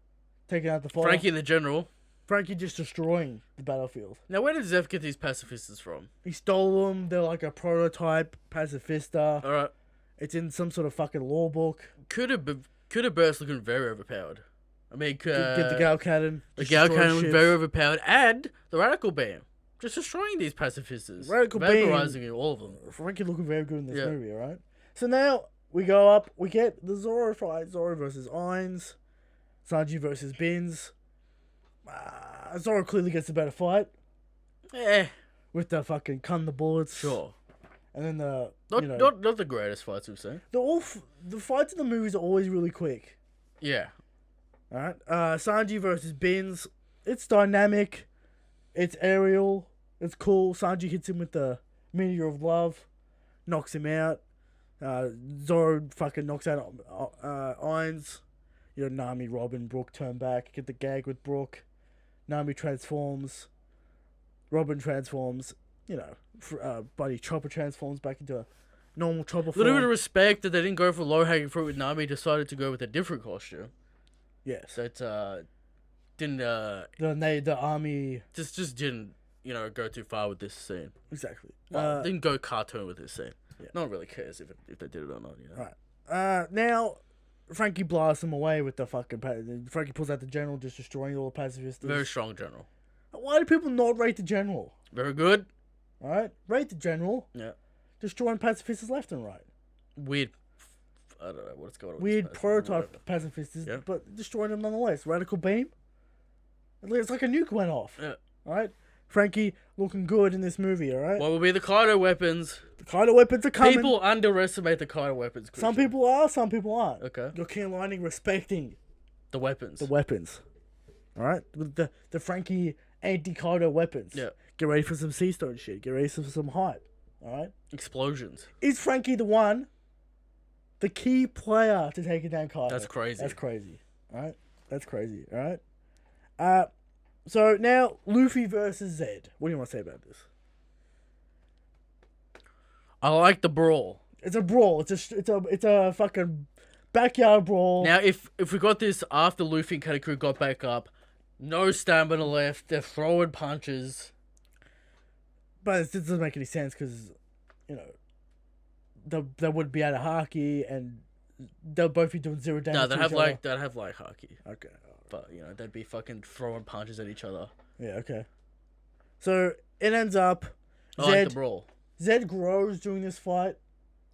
taking out the fodder. Frankie and the General. Frankie just destroying the battlefield. Now, where did Zeph get these pacifistas from? He stole them. They're like a prototype pacifista. Alright. It's in some sort of fucking law book. Could have burst looking very overpowered. I mean, Get the Gal Cannon. The just Gal destroy Cannon was ships. very overpowered. And the Radical Beam. Just destroying these pacifistas. Radical Beam. Vaporizing all of them. Frankie looking very good in this Yeah. movie, alright? So now we go up. We get the Zoro fight. Zoro versus Ainz. Sanji versus Bins. Zoro clearly gets a better fight. Eh. With the fucking cutting the bullets. Sure. And then the... Not the greatest fights we've seen. The fights in the movies are always really quick. Yeah. Alright, Sanji versus Bins. It's dynamic. It's aerial. It's cool. Sanji hits him with the Meteor of Love. Knocks him out. Zoro fucking knocks out Ainz. You know, Nami, Robin, Brooke turn back. Get the gag with Brooke. Nami transforms. Robin transforms. You know, Buddy Chopper transforms back into a normal Chopper A little bit of form. respect that they didn't go for low-hanging fruit with Nami. Decided to go with a different costume. Yes. That didn't The army... just didn't, you know, go too far with this scene. Exactly. Well, didn't go cartoon with this scene. Yeah. No one really cares if they did it or not. You know. Right. Now, Frankie blasts him away with the fucking... Frankie pulls out the general, just destroying all the pacifists. Very strong general. Why do people not rate the general? Very good. Alright? Rate the general. Yeah. Destroying pacifists left and right. Weird. I don't know what's going on. Weird with this prototype pacifists, Yeah. but destroying them nonetheless. Radical beam. It's like a nuke went off. Yeah. Alright? Frankie looking good in this movie, alright? What will be the Kaido weapons? The kind of weapons are coming. People underestimate the Kaido weapons. Some Christian. people are, some people aren't. Okay. You're King Lining respecting The weapons. the weapons. Alright? With the Frankie anti-Kaido weapons. Yeah. Get ready for some sea stone shit. Get ready for some hype. Alright? Explosions. Is Frankie the key player to taking down Kaido? That's crazy. That's crazy. Alright? That's crazy. Alright? So now Luffy versus Zed. What do you want to say about this? I like the brawl. It's a brawl. It's a fucking backyard brawl. Now, if we got this after Luffy and Katakuri got back up, no stamina left, they're throwing punches. But it doesn't make any sense because, you know, they would be out of haki and they'll both be doing zero damage. No, to each other. they'd have like haki. Okay. But, you know, they'd be fucking throwing punches at each other. Yeah, okay. So it ends up I like the brawl. Zed grows during this fight.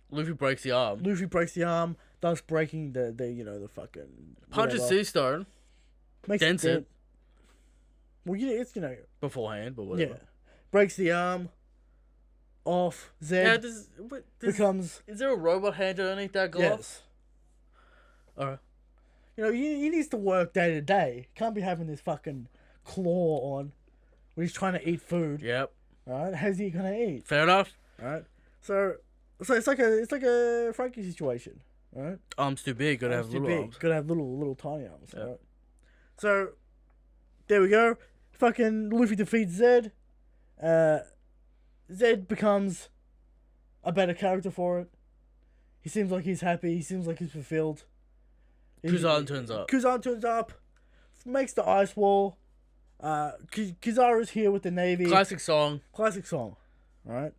Luffy breaks the arm. Luffy breaks the arm, thus breaking the fucking Punches whatever. Sea Stone Makes dents dent. it. Well, yeah, it's Beforehand, but whatever. yeah. Breaks the arm off. Zed becomes is there a robot hand underneath that glove? yes. Alright. You know, he needs to work day to day. Can't be having this fucking claw on when he's trying to eat food. Yep. Right? How's he gonna eat? Fair enough. Right? So it's like a Frankie situation. Right? Arms too big, gotta have little arms. Gotta have little tiny arms. Yeah. Right? So there we go. Fucking Luffy defeats Zed. Zed becomes a better character for it. He seems like he's happy. He seems like he's fulfilled. Kuzan turns up. Kuzan turns up, makes the ice wall. Kizaru's here with the Navy. Classic song. Right?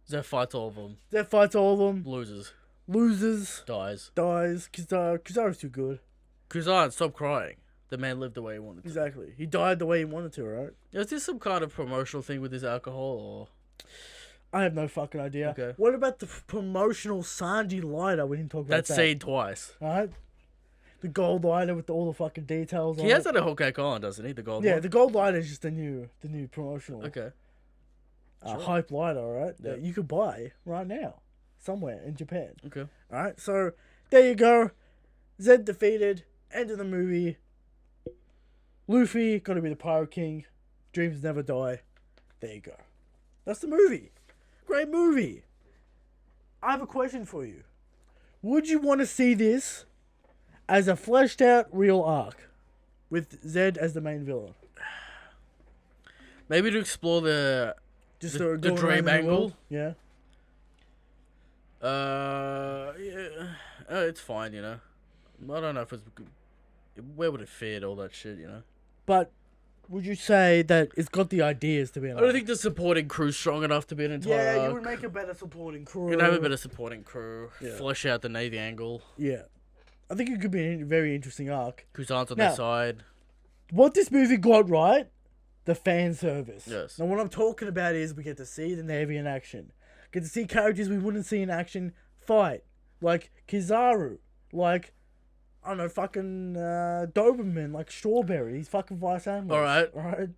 Zed fights all of them. Zed fights all of them. Loses. Dies. Dies. Kizaru's too good. Kuzan, stop crying. The man lived the way he wanted to. Exactly. He died the way he wanted to, right? Is this some kind of promotional thing with this alcohol, I have no fucking idea. Okay. What about the promotional Sanji lighter? We didn't talk or... about that. That's seen twice. Alright? The gold lighter with all the fucking details on He has it. that at Hokage on, doesn't he? The gold Yeah, one? the gold lighter is just the new promotional Okay. hype lighter, alright? Yeah. That you could buy right now. Somewhere in Japan. Okay. Alright, so there you go. Zed defeated. End of the movie. Luffy, gotta be the Pirate King. Dreams never die. There you go. That's the movie. Great movie. I have a question for you. Would you want to see this as a fleshed out real arc with Zed as the main villain? Maybe to explore the Just the going dream around the angle. world? Yeah. Yeah. It's fine, you know. I don't know if it's where would it fit, all that shit, you know. But would you say that it's got the ideas to be an I don't arc? think the supporting crew's strong enough to be an entire Yeah, you arc. would make a better supporting crew. You can have a better supporting crew. Yeah. Flesh out the Navy angle. Yeah. I think it could be a very interesting arc. Kuzan's on Now- their side. What this movie got right, the fan service. Yes. Now, what I'm talking about is we get to see the Navy in action. Get to see characters we wouldn't see in action fight. Like Kizaru. Like, I don't know, fucking Doberman. Like Strawberry. He's fucking Vice Admiral. Alright?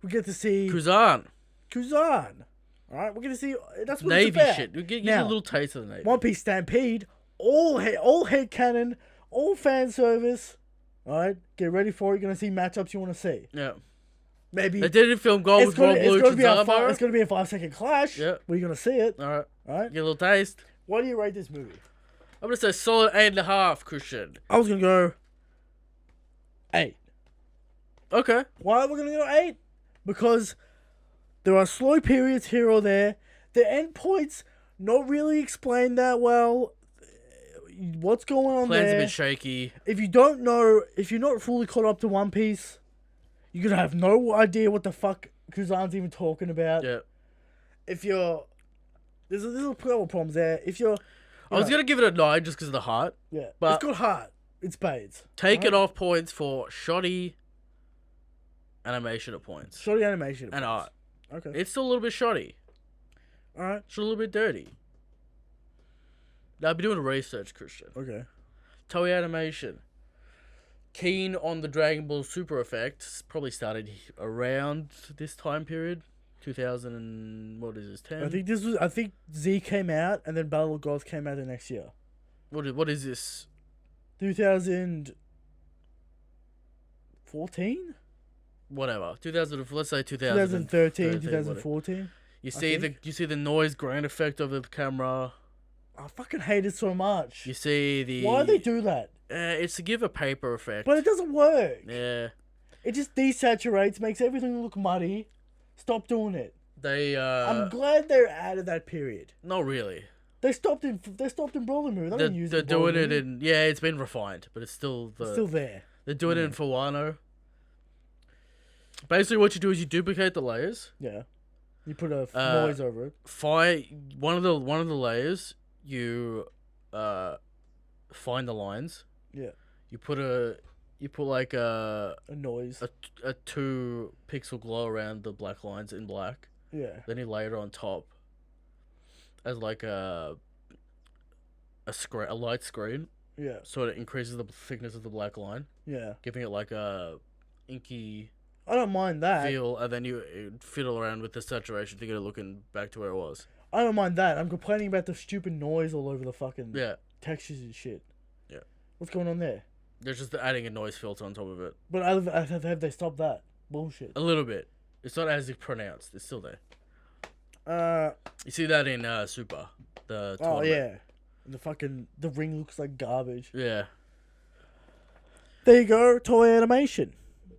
We get to see Kuzan. Alright? We're going to see... That's what Navy it's about. shit. We get Now, a little taste of the Navy. One Piece Stampede. All head cannon. All fan service. Alright? Get ready for it. You're going to see matchups you want to see. Yeah. Maybe... They did film Gold with Rob Blue it's gonna be a Kizama. it's going to be a 5-second clash. Yeah. We're going to see it. Alright. Alright? Get a little taste. What do you rate this movie? I'm gonna say solid 8.5, Christian. I was going to go 8. Okay. Why are we going to go 8? Because there are slow periods here or there. The endpoints not really explained that well. What's going on Plan's there? a bit shaky. If you don't know, if you're not fully caught up to One Piece, you're going to have no idea what the fuck Kuzan's even talking about. Yeah. If you're... There's a couple of problems there. If you're... I was gonna give it a 9 just because of the heart. Yeah, but it's got heart. It's Spades. Taking off points for shoddy animation at points. Shoddy animation. And art. Okay. It's still a little bit shoddy. Alright. It's a little bit dirty. Now, I've been doing research, Christian. Okay. Toei Animation. Keen on the Dragon Ball Super effect. Probably started around this time period. 2000 and... What is this, 10? I think Z came out and then Battle of Gods came out the next year. What is this? 2014? Whatever. 2000... Let's say 2013, 2014. You see the noise grain effect of the camera. I fucking hate it so much. You see the... Why do they do that? It's to give a paper effect. But it doesn't work. Yeah. It just desaturates, makes everything look muddy. Stop doing it. They I'm glad they're out of that period. not really. They stopped in Brawler movie. They They're, don't use they're it in Brawler doing it movie. in it's been refined, but it's still It's still there. they're doing it in for Wano. Basically, what you do is you duplicate the layers. Yeah. You put a noise over it. One of the layers. You find the lines. Yeah. You put like A noise. a 2 pixel glow around the black lines in black. Yeah. Then you layer it on top as like a light screen, Yeah. so it increases the thickness of the black line, Yeah. giving it like a inky I don't mind that. feel, and then you fiddle around with the saturation to get it looking back to where it was. I don't mind that. I'm complaining about the stupid noise all over the fucking Yeah, textures and shit. Yeah. What's going on there? they're just adding a noise filter on top of it. But have they stopped that? Bullshit. A little bit. It's not as pronounced. It's still there. You see that in Super, the Oh tournament. yeah. The ring looks like garbage. Yeah. There you go, Toei Animation.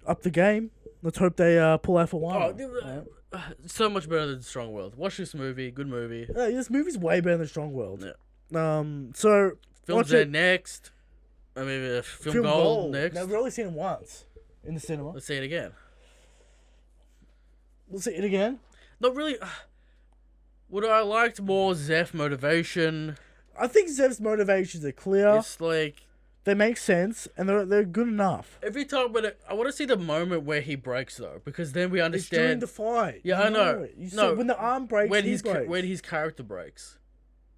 Up the game. Let's hope they pull out for one. So much better than Strong World. Watch this movie. Good movie. This movie's way better than Strong World. Yeah. So Film's watch it. next. I mean, film gold next. Now, we've only seen it once in the cinema. Let's see it again. We'll see it again. Not really. Would I liked more Zeph motivation? I think Zev's motivations are clear. It's like They make sense, and they're good enough. every time, but I want to see the moment where he breaks though, because then we It's during understand the fight. Yeah, You I know. it. You No, see, when the arm breaks, when he his breaks. when his character breaks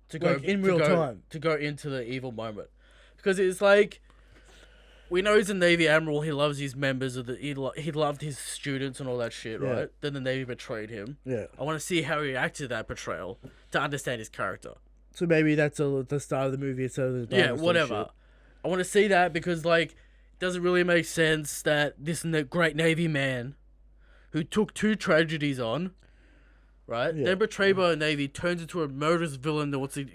to Like, in real time. to go into the evil moment, because it's like we know he's a Navy admiral. He loves his members of the he loved his students and all that shit, Yeah. right? Then the Navy betrayed him. Yeah. I want to see how he reacted to that betrayal to understand his character. So maybe that's the start of the movie instead of the Yeah, dinosaur whatever. shit. I want to see that because like it doesn't really make sense that this great Navy man who took 2 tragedies on, right? Yeah. Then betrayed by the Navy, turns into a murderous villain that wants to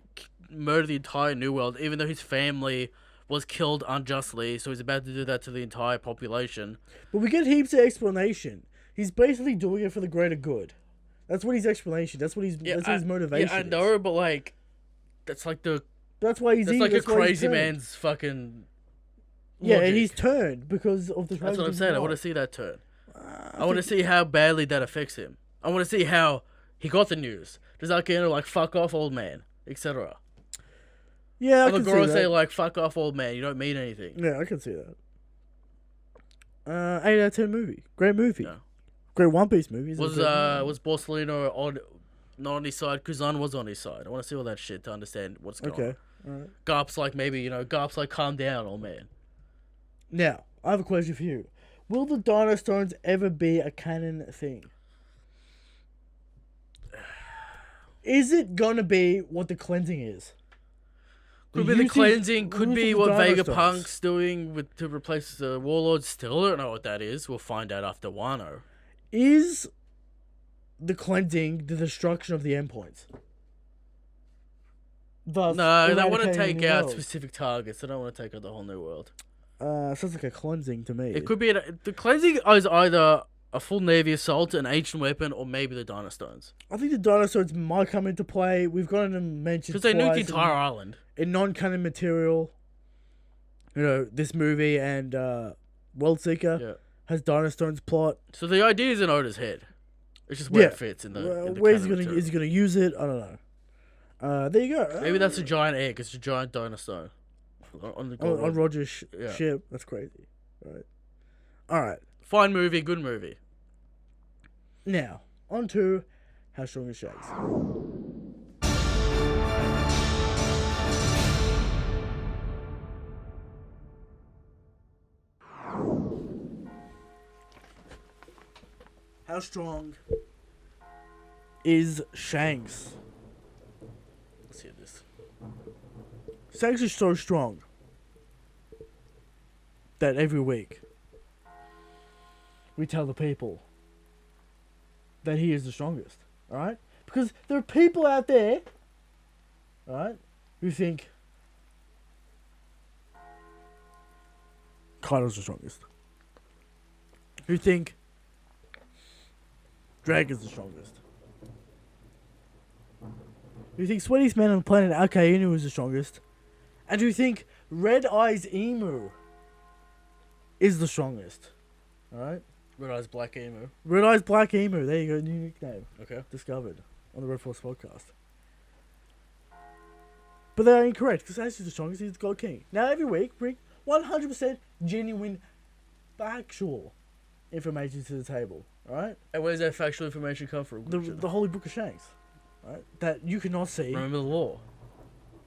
murder the entire New World, even though his family was killed unjustly, so he's about to do that to the entire population. But we get heaps of explanation. He's basically doing it for the greater good. That's what his explanation. That's what his motivation. Yeah, I know, but like, that's like That's why he's. that's like that's a why he's crazy turned. man's fucking. Yeah, logic. and he's turned because of the. That's what I'm saying. I want to see that turn. I want to think- see how badly that affects him. I want to see how he got the news. Does that get like fuck off, old man, etc. Yeah, I Or the can see girl that. say like fuck off, old man. You don't mean anything. Yeah, I can see that. 8 out of 10 movie. Great movie. Yeah. Great One Piece movie. It's a Was great movie. was Borsalino not on his side? Kuzan was on his side. I want to see all that shit to understand what's going on. Okay. Alright. Garp's like maybe Garp's like calm down, old man. Now, I have a question for you. Will the Dino Stones ever be a canon thing? Is it gonna be what the cleansing is? Could be the usage- cleansing. Could use be of the what Dino Stones. Vegapunk's doing with to replace the Warlord. Still don't know what that is. We'll find out after Wano. Is the cleansing the destruction of the endpoints? Thus, No, they want to eradicating take the out world. specific targets. They don't want to take out the whole new world. Sounds like a cleansing to me. It could be the cleansing is either a full Navy assault, an ancient weapon, or maybe the Dino Stones. I think the dinosaurs might come into play. We've gotten them mentioned Because they nuked the twice entire island. in non-canon material. You know, this movie and World Seeker Yeah. has Dino Stones plot. So the idea is in Oda's head. It's just where Yeah. it fits in the. Well, in the where's canon he material. gonna use it? I don't know. There you go. Maybe that's a giant egg. It's a giant Dino Stone. On the on Roger's Yeah. ship. That's crazy. All right. Fine movie, good movie. Now on to How Strong Is Shanks. How strong is Shanks? Let's hear this. Shanks is so strong that every week we tell the people that he is the strongest. Alright? Because there are people out there, alright, who think Kaido's the strongest. who think Dragon's the strongest. Who think Sweatiest man on the planet, Akainu, is the strongest. And who think Red Eyes Emu is the strongest. Alright? Red Eyes Black Emu. Red Eyes Black Emu, there you go, new nickname. Okay. Discovered on the Red Force podcast. But they're incorrect, because Ash is the strongest, he's God King. Now every week, bring 100% genuine, factual information to the table. Alright? And where's that factual information come from? The Holy Book of Shanks. Right? That you cannot see. Remember the law.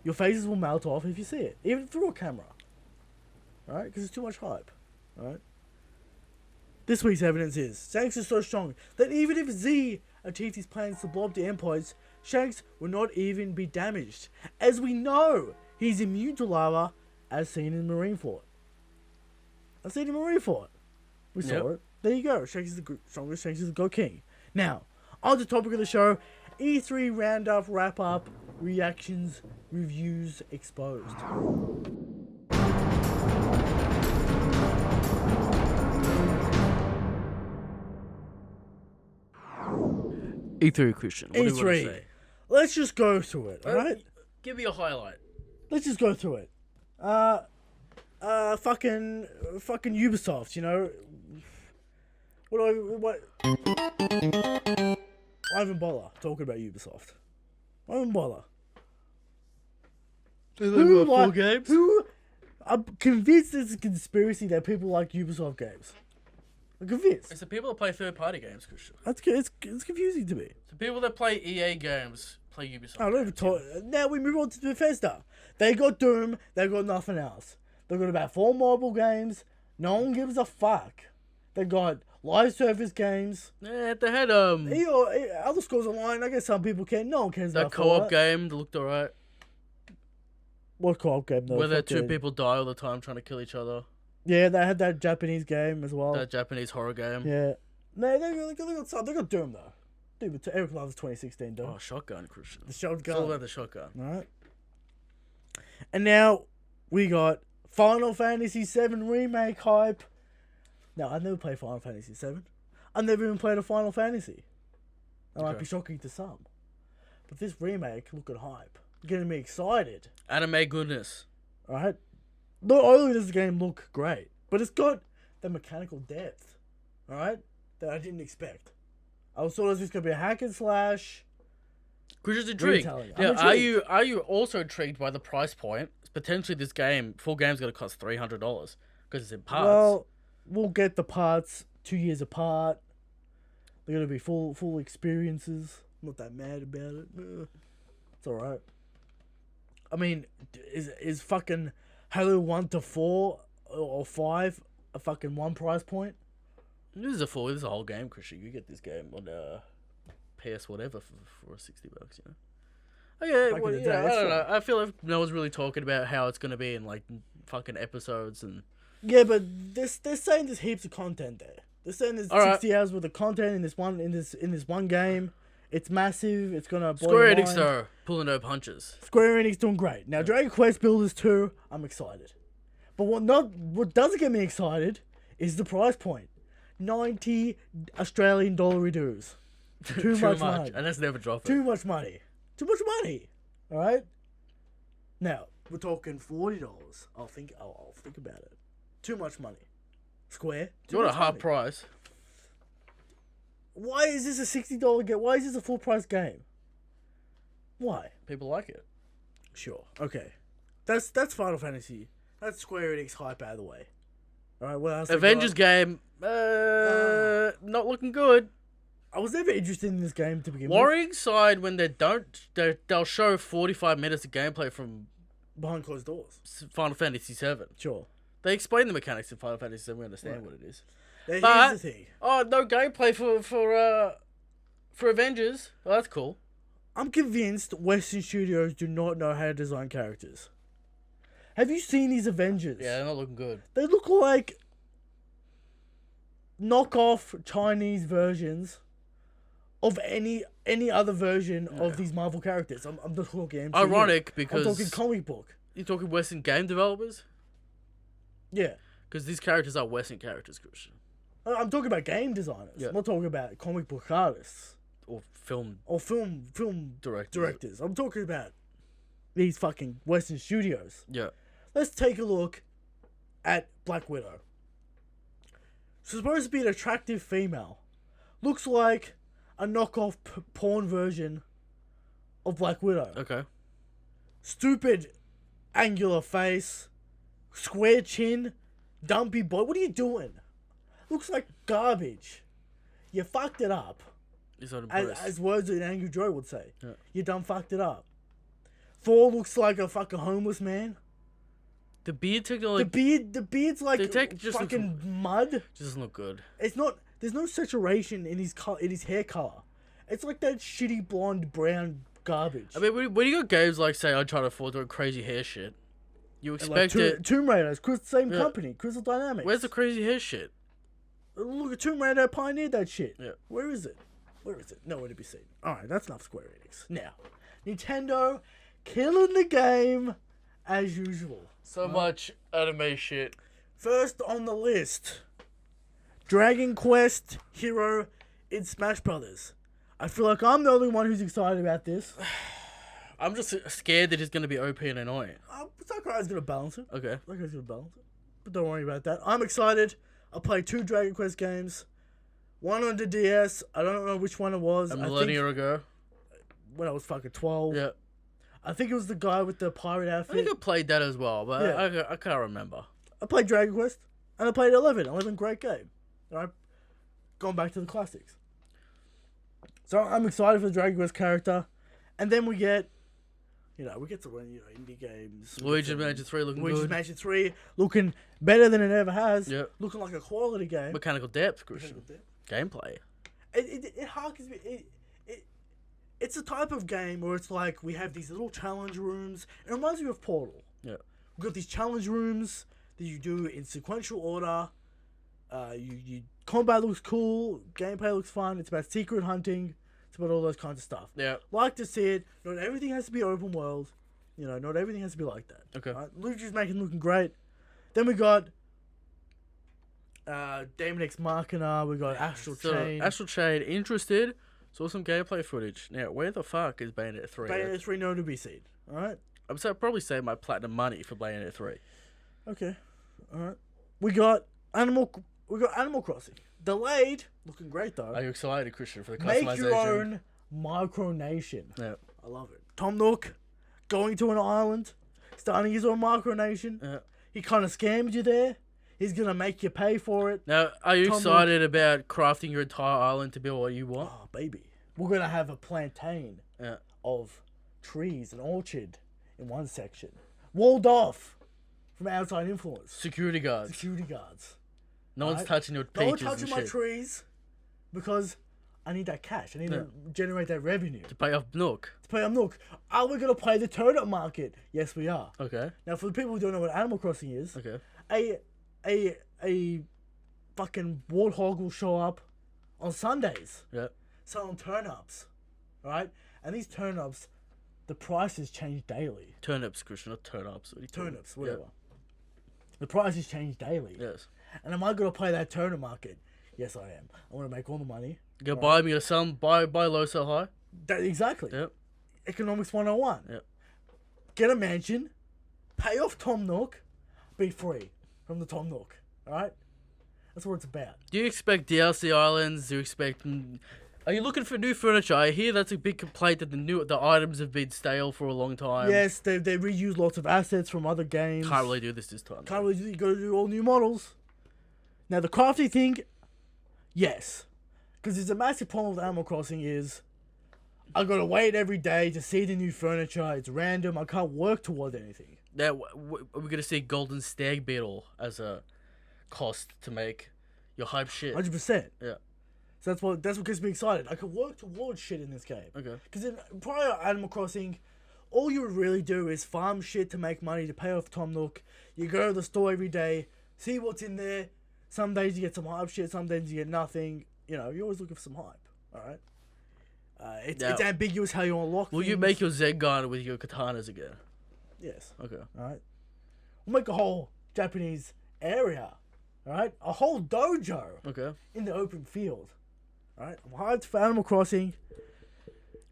Your faces will melt off if you see it, even through a camera. Alright? Because it's too much hype. Alright? This week's evidence is Shanks is so strong that even if Z achieved his plans to blow up the Empires, Shanks will not even be damaged. As we know, he's immune to lava, as seen in Marineford. As seen in Marineford. We saw it. There you go. Shanks is the strongest. Shanks is the God King. Now, on the topic of the show, E3 roundup, wrap up, reactions, reviews exposed. E3 Christian. What do you want to E3. say? Let's just go through it, alright? Give me a highlight. Let's just go through it. Fucking Ubisoft, you know. What? I don't even bother talking about Ubisoft. I don't even bother. I'm convinced it's a conspiracy that people like Ubisoft games. I'm convinced. It's the people that play third-party games, Christian. It's confusing to me. The people that play EA games play Ubisoft. I don't even games. talk. Now we move on to Bethesda. They got Doom. They got nothing else. They got about 4 mobile games. No one gives a fuck. They got live service games. Yeah, they had Other scores online. I guess some people can. No one cares that about co-op Fallout. game that looked alright. What co-op game though? Where the two Fucking- people die all the time trying to kill each other. Yeah, they had that Japanese game as well. That Japanese horror game. Yeah. No, they got Doom though. Doom. Eric loves 2016 Doom. Oh, shotgun, Christian. The It's all shotgun. about the shotgun. Right. And now we got Final Fantasy VII Remake hype. Now, I've never played Final Fantasy VII. I've never even played a Final Fantasy. That might Okay. be shocking to some. But this remake, look at hype. Getting me excited. Anime goodness. Alright? Not only does the game look great, but it's got the mechanical depth. Alright? That I didn't expect. I was thought it was just going to be a hack and slash. Christian's intrigued. Retelling. I'm Now, intrigued. are you also intrigued by the price point? Potentially, this full game's going to cost $300 because it's in parts. Well, we'll get the parts 2 years apart. They're gonna be full experiences. I'm not that mad about it. It's alright. I mean, is fucking Halo 1 to 4 or 5 a fucking one price point? This is a whole game, Christian. You get this game on PS whatever for $60, you know. Oh yeah, Back well, in the yeah, day, I it's don't know. fine. I feel like no one's really talking about how it's gonna be in like fucking episodes and. Yeah, but they're saying there's heaps of content there. They're saying there's Alright. 60 hours worth of content in this one game. It's massive. It's gonna blow Square your Enix mind. though, pulling no punches. Square Enix doing great. Now Dragon Quest Builders 2, I'm excited. But what doesn't get me excited is the price point. 90 Australian dollar dues. Too much money. and that's never dropping. Too much money. Too much money. Alright? Now, we're talking $40. I'll think about it. Too much money. Square. Too You want a much hard money. price. Why is this a $60 game? Why is this a full price game? Why? People like it. Sure. Okay. That's Final Fantasy. That's Square Enix hype out of the way. Alright, what else? they Avengers got? game, not looking good. I was never interested in this game to begin with. Worrying side when they'll show 45 minutes of gameplay from Behind closed doors. Final Fantasy VII. Sure. They explain the mechanics in Final Fantasy VII. We understand what it is. Now, But here's the thing. no gameplay for Avengers. Oh, that's cool. I'm convinced Western studios do not know how to design characters. Have you seen these Avengers? Yeah, they're not looking good. They look like knockoff Chinese versions of any other version of these Marvel characters. I'm not talking MCU. Ironic I'm because talking comic book. you're talking Western game developers. Yeah. Because these characters are Western characters, Christian. I'm talking about game designers. Yeah. I'm not talking about comic book artists Or film or film directors. I'm talking about these fucking Western studios. Yeah. Let's take a look at Black Widow. She's supposed to be an attractive female. Looks like a knockoff porn version of Black Widow. Okay. Stupid angular face, square chin, dumpy boy. What are you doing? Looks like garbage. You fucked it up. He's not As, impressed. as words that Angry Joe would say. Yeah. You done fucked it up. Thor looks like a fucking homeless man. The beard technology The beard's like The tech just fucking mud. just doesn't look good. It's not. There's no saturation in his hair color. It's like that shitty blonde brown garbage. I mean, when you got games like, say, Uncharted 4 doing crazy hair shit, you And like expect it. Tomb Raiders, same Yeah. company, Crystal Dynamics. Where's the crazy hair shit? Look at Tomb Raider pioneered that shit. Yeah. Where is it? Where is it? Nowhere to be seen. Alright, that's enough Square Enix. Now, Nintendo killing the game as usual. So much anime shit. First on the list, Dragon Quest Hero in Smash Brothers. I feel like I'm the only one who's excited about this. I'm just scared that it's gonna be OP and annoying. Sakurai's gonna balance it. Okay. Sakurai's gonna balance it. But don't worry about that. I'm excited. I played 2 Dragon Quest games. One on the DS. I don't know which one it was. A I millennia think ago. when I was fucking 12. Yeah. I think it was the guy with the pirate I outfit. think I played that as well, but Yeah. I can't remember. I played Dragon Quest, and I played 11. 11, great game. Alright, going back to the classics. So I'm excited for the Dragon Quest character, and then we get some indie games. Luigi's Mansion 3 looking Luigi's good. Mansion 3 looking better than it ever has. Yep. Looking like a quality game. Mechanical depth, Christian. Gameplay. It harkens me. It's a type of game where it's like we have these little challenge rooms. It reminds me of Portal. Yeah. We've got these challenge rooms that you do in sequential order. You combat looks cool, gameplay looks fun. It's about secret hunting. It's about all those kinds of stuff. Yeah. Like to see it. Not everything has to be open world. Not everything has to be like that. Okay. Right? Luigi's making looking great. Then we got Daemon X Machina. We got Astral Chain. Astral Chain, interested. Saw some gameplay footage. Now, where the fuck is Bayonetta 3? Bayonetta 3 no to be seen. All right. Probably save my platinum money for Bayonetta 3. Okay. All right. We got Animal Crossing. Delayed. Looking great though. Are you excited, Christian, for the customization? Make your own micronation. Yeah. I love it. Tom Nook going to an island, starting his own micronation. Yeah. He kind of scammed you there. He's gonna make you pay for it. Now, are you Tom excited about crafting your entire island to build what you want? Oh baby, we're gonna have a plantain Yeah. of trees, an orchard in one section, walled off from outside influence. Security guards. Security guards. No one's Right. touching your No one peaches touching and my shit. trees because I need that cash. I need to generate that revenue To pay off Nook. to play on Nook. Are we gonna play the turnip market? Yes, we are. Okay. Now, for the people who don't know what Animal Crossing is, Okay. a fucking warthog will show up on Sundays Yeah. selling turnips, right? And these turnips, the prices change daily. Turnips, Christian, not turnips. What are you talking Turnips, about? whatever. The prices change daily. Yes. And am I gonna play that turnip market? Yes, I am. I want to make all the money. You gotta buy me some, buy low, sell high. Exactly. Yep. Economics 101. Yep. Get a mansion, pay off Tom Nook, be free from the Tom Nook. Alright? That's what it's about. Do you expect DLC islands? Do you expect... Are you looking for new furniture? I hear that's a big complaint that the items have been stale for a long time. Yes, they reuse lots of assets from other games. Can't really do this time. Can't really do, you gotta do all new models. Now the crafting thing, yes. Because there's a massive problem with Animal Crossing is I gotta wait every day to see the new furniture. It's random. I can't work towards anything. Now, we're gonna see Golden Stag Beetle as a cost to make your hype shit. 100%. Yeah. So that's what gets me excited. I can work towards shit in this game. Okay. Because in prior Animal Crossing, all you would really do is farm shit to make money to pay off Tom Nook. You go to the store every day, see what's in there. Some days you get some hype shit, some days you get nothing. You're always looking for some hype. Alright? It's ambiguous how you unlock Will you things. make your Zengarde with your katanas again? Yes. Okay. Alright? We'll make a whole Japanese area All right, a whole dojo Okay. in the open field. All right, I'm hyped for Animal Crossing.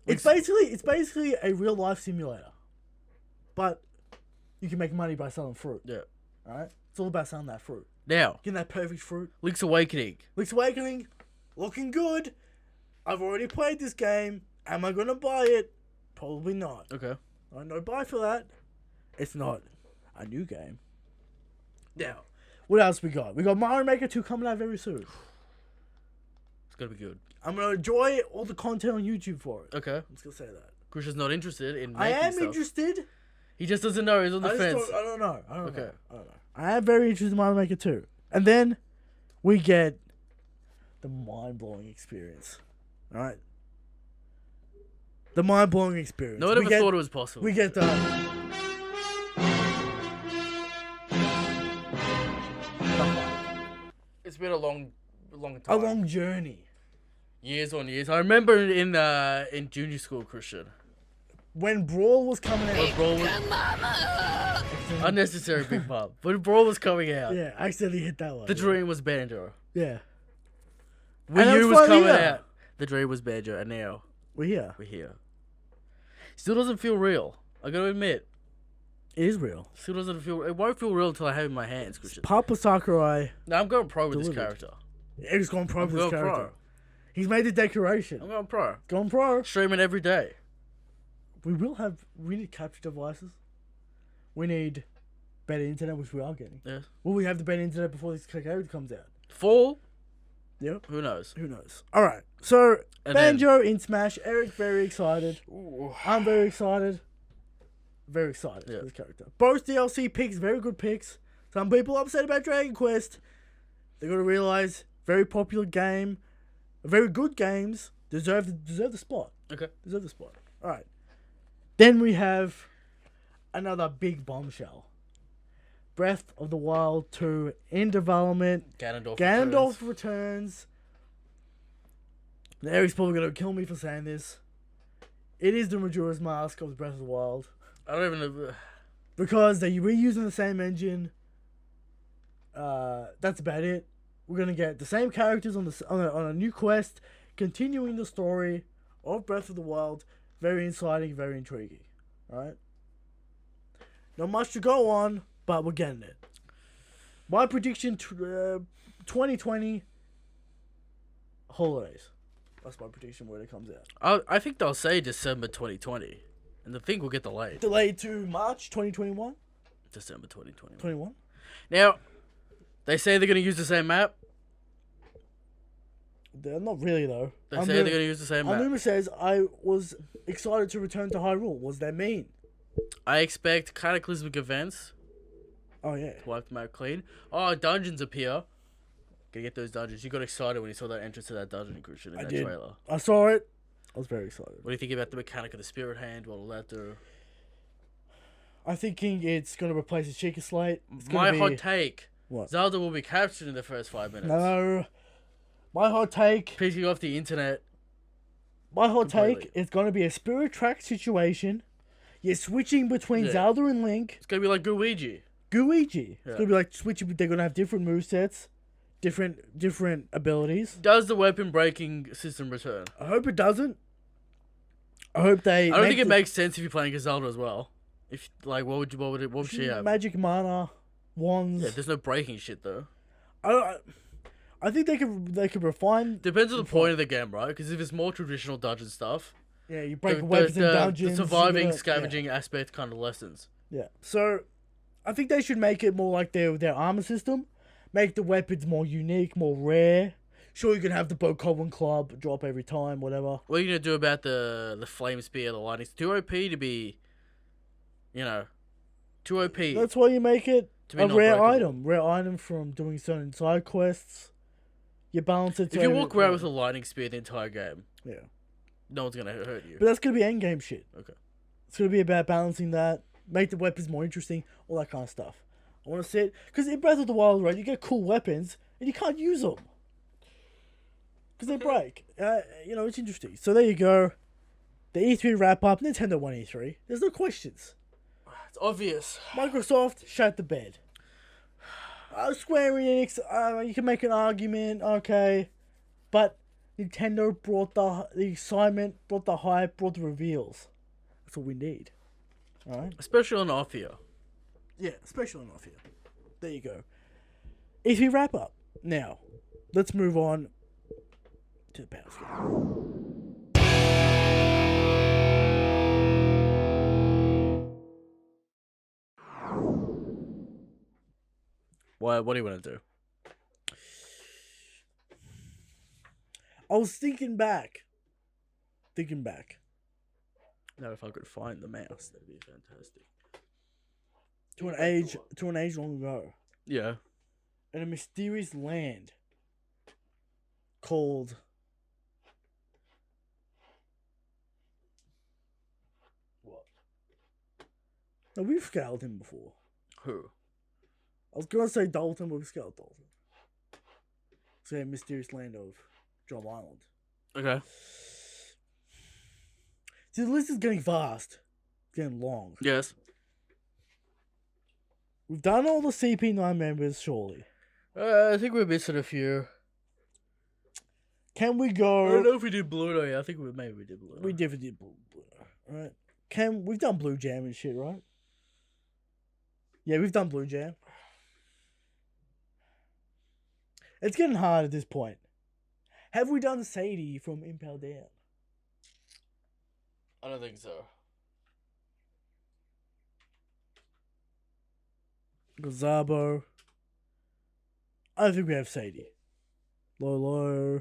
It's basically a real life simulator, but you can make money by selling fruit. Yeah. All right, it's all about selling that fruit, Now, getting that perfect fruit. Link's Awakening. Link's Awakening, looking good. I've already played this game. Am I gonna buy it? Probably not. Okay. No buy for that. It's not a new game. Now, what else we got? We got Mario Maker 2 coming out very soon. It's gonna be good. I'm gonna enjoy all the content on YouTube for it. Okay. I'm just gonna say that. Krisha's not interested in making I am stuff. interested. He just doesn't know. He's on the fence. I don't know. Okay. I am very interested in Mario Maker 2. And then we get the mind-blowing experience. All right. The mind-blowing experience. No one ever thought it was possible. We get the It's been a long time. a long journey. Years on years. I remember in junior school, Christian. When Brawl was coming out. When Brawl was... Unnecessary big pop. When Brawl was coming out, Yeah, I accidentally hit that one. the dream was Banjo. Yeah. Wii And U that's was coming finally out. The dream was Banjo, and now We're here. we're here. Still doesn't feel real. I gotta admit. It is real. Still doesn't feel... It won't feel real until I have it in my hands, Christian. Papa Sakurai No, I'm going pro with this Delivered. character. is going pro I'm with this going character. pro. He's made the decoration. I'm going pro. Going pro. Streaming every day. We need capture devices. We need better internet, which we are getting. Yes. Will we have the better internet before this character comes out? Fall? Yep. Who knows? Who knows? Alright. So, And Banjo in Smash. Eric very excited. Ooh. I'm very excited. Very excited Yeah. for this character. Both DLC picks, very good picks. Some people upset about Dragon Quest. They got to realize, very popular game, very good games deserve the spot. Okay. Deserve the spot. All right. Then we have another big bombshell. Breath of the Wild 2 in development. Ganondorf returns. Now, Eric's probably gonna kill me for saying this. It is the Majora's Mask of Breath of the Wild. I don't even know. Because they're reusing the same engine. That's about it. We're gonna get the same characters on a new quest, continuing the story of Breath of the Wild. Very exciting, very intriguing. Alright? Not much to go on, but we're getting it. My prediction, 2020 holidays. That's my prediction where it comes out. I think they'll say December 2020. And the thing will get delayed. Delayed to March 2021? December 2021. 21? Now, they say they're going to use the same map. They're not really, though. They say they're going to use the same map. Anuma says, I was excited to return to Hyrule. What does that mean? I expect cataclysmic events Oh, yeah. to wipe the map clean. Oh, dungeons appear. Gotta get those dungeons. You got excited when you saw that entrance to that dungeon, Christian, in I that did. trailer. I saw it. I was very excited. What do you think about the mechanic of the spirit hand? What will that do? I'm thinking it's going to replace the Sheikah Slate. It's gonna My be... hot take. What? Zelda will be captured in the first 5 minutes. No. My hot take. Picking off the internet. My hot Completely. take. It's going to be a Spirit Track situation. You're switching between Yeah. Zelda and Link. It's going to be like Luigi. Guigi. It's Yeah. going to be like switching. They're going to have different movesets. Different abilities. Does the weapon breaking system return? I hope it doesn't. I hope they. I don't think it makes sense if you're playing as Zelda as well. If like, what would she have? Magic mana, wands. Yeah, there's no breaking shit though. I think they could refine. Depends on the point of the game, right? Because if it's more traditional dungeon stuff, Yeah, you break weapons in dungeons. the surviving, you gotta- scavenging aspect kind of lessens. Yeah. So, I think they should make it more like their armor system. Make the weapons more unique, more rare. Sure, you can have the Bokoblin Club drop every time, whatever. What are you gonna do about the flame spear, the lightning? It's too OP to be, too OP. That's why you make it To be a rare non-breakable. item. Rare item from doing certain side quests. You balance it. If you walk around with a lightning spear the entire game, Yeah. no one's gonna hurt you. But that's gonna be endgame shit. Okay. It's gonna be about balancing that, make the weapons more interesting, all that kind of stuff. I want to see it because in Breath of the Wild, right, you get cool weapons and you can't use them because they break. It's interesting. So there you go. The E3 wrap up. Nintendo won E3. There's no questions. It's obvious. Microsoft shut the bed. Square Enix, you can make an argument, okay, but Nintendo brought the excitement, brought the hype, brought the reveals. That's what we need. Alright? Especially on off here. Yeah, especially enough here. There you go. Easy wrap up. Now, let's move on to the power scale. What do you want to do? I was thinking back. Now, if I could find the mouse, that'd be fantastic. To an age long ago. Yeah. In a mysterious land called what? No, we've scaled him before. Who? I was gonna say Dalton, but we've scaled Dalton. Say a mysterious land of Drum Island. Okay. See, the list is getting vast. It's getting long. Yes. We've done all the CP9 members, surely. I think we're missing a few. Can we I go? don't know if we did Blue Note. I think maybe we did Blue Note. We definitely did Blue. Right? We've done Blue Jam and shit, right? Yeah, we've done Blue Jam. It's getting hard at this point. Have we done Sadie from Impel Down? I don't think so. Zabo. I don't think we have Sadie. Lolo.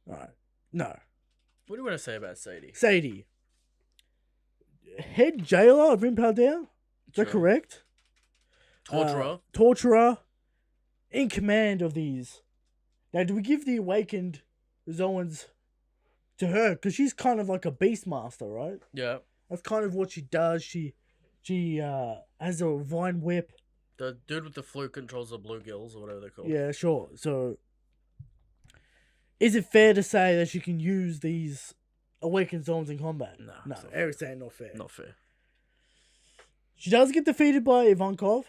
Alright. No. What do you want to say about Sadie? Sadie. Head jailer of Impel Down? Is that True. correct? Torturer. Torturer. In command of these. Now, do we give the awakened Zoans to her? Because she's kind of like a beastmaster, right? Yeah. That's kind of what she does. She has a vine whip. The dude with the flute controls the bluegills or whatever they're called. Yeah, sure. So, is it fair to say that she can use these awakened zones in combat? No, No. it's not Eric's saying not fair. Not fair. She does get defeated by Ivankov.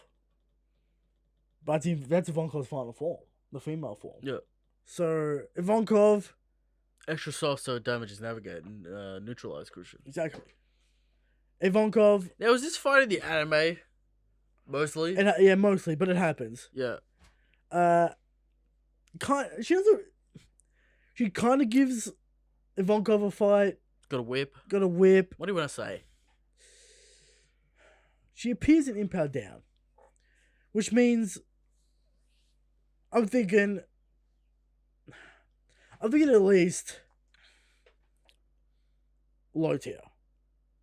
But that's Ivankov's final form. The female form. Yeah. So, Ivankov... Extra soft so damages navigate and neutralize crucian. Exactly. Ivankov... Now, was this fight in the anime? Mostly? Yeah, mostly, but it happens. Yeah. She kind of gives Ivankov a fight. Got a whip. Got a whip. What do you want to say? She appears in Impel Down. Which means... I'm thinking at least low tier.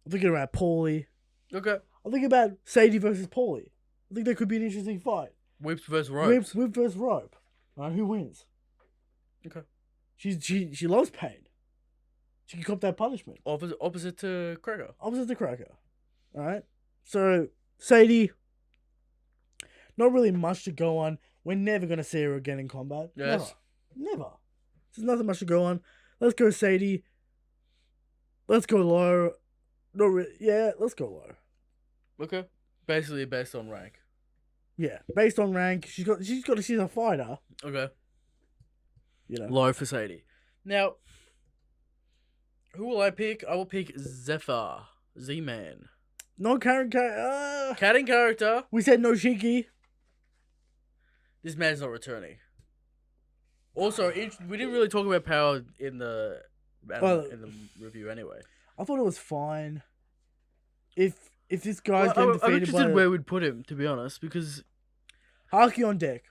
I'm thinking about Paulie. Okay. I'm thinking about Sadie versus Paulie. I think that could be an interesting fight. Whips versus ropes. Whip versus rope. Alright, who wins? Okay. She loves pain. She can cop that punishment. Opposite to Cracker. Opposite the Cracker. Alright? So, Sadie, not really much to go on. We're never going to see her again in combat. Yes. Never. There's nothing much to go on. Let's go Sadie. Let's go low. Not really. Yeah, let's go low. Okay. Basically based on rank. Yeah, based on rank, she's a fighter. Okay. You know. Low for Sadie. Now, who will I pick? I will pick Zephyr. Z-Man. No current Catting character. We said no Shiki. This man's not returning. Also, we didn't really talk about power in the review anyway. I thought it was fine. If this guy's getting I'm defeated interested by where we'd put him, to be honest, because Haki on deck.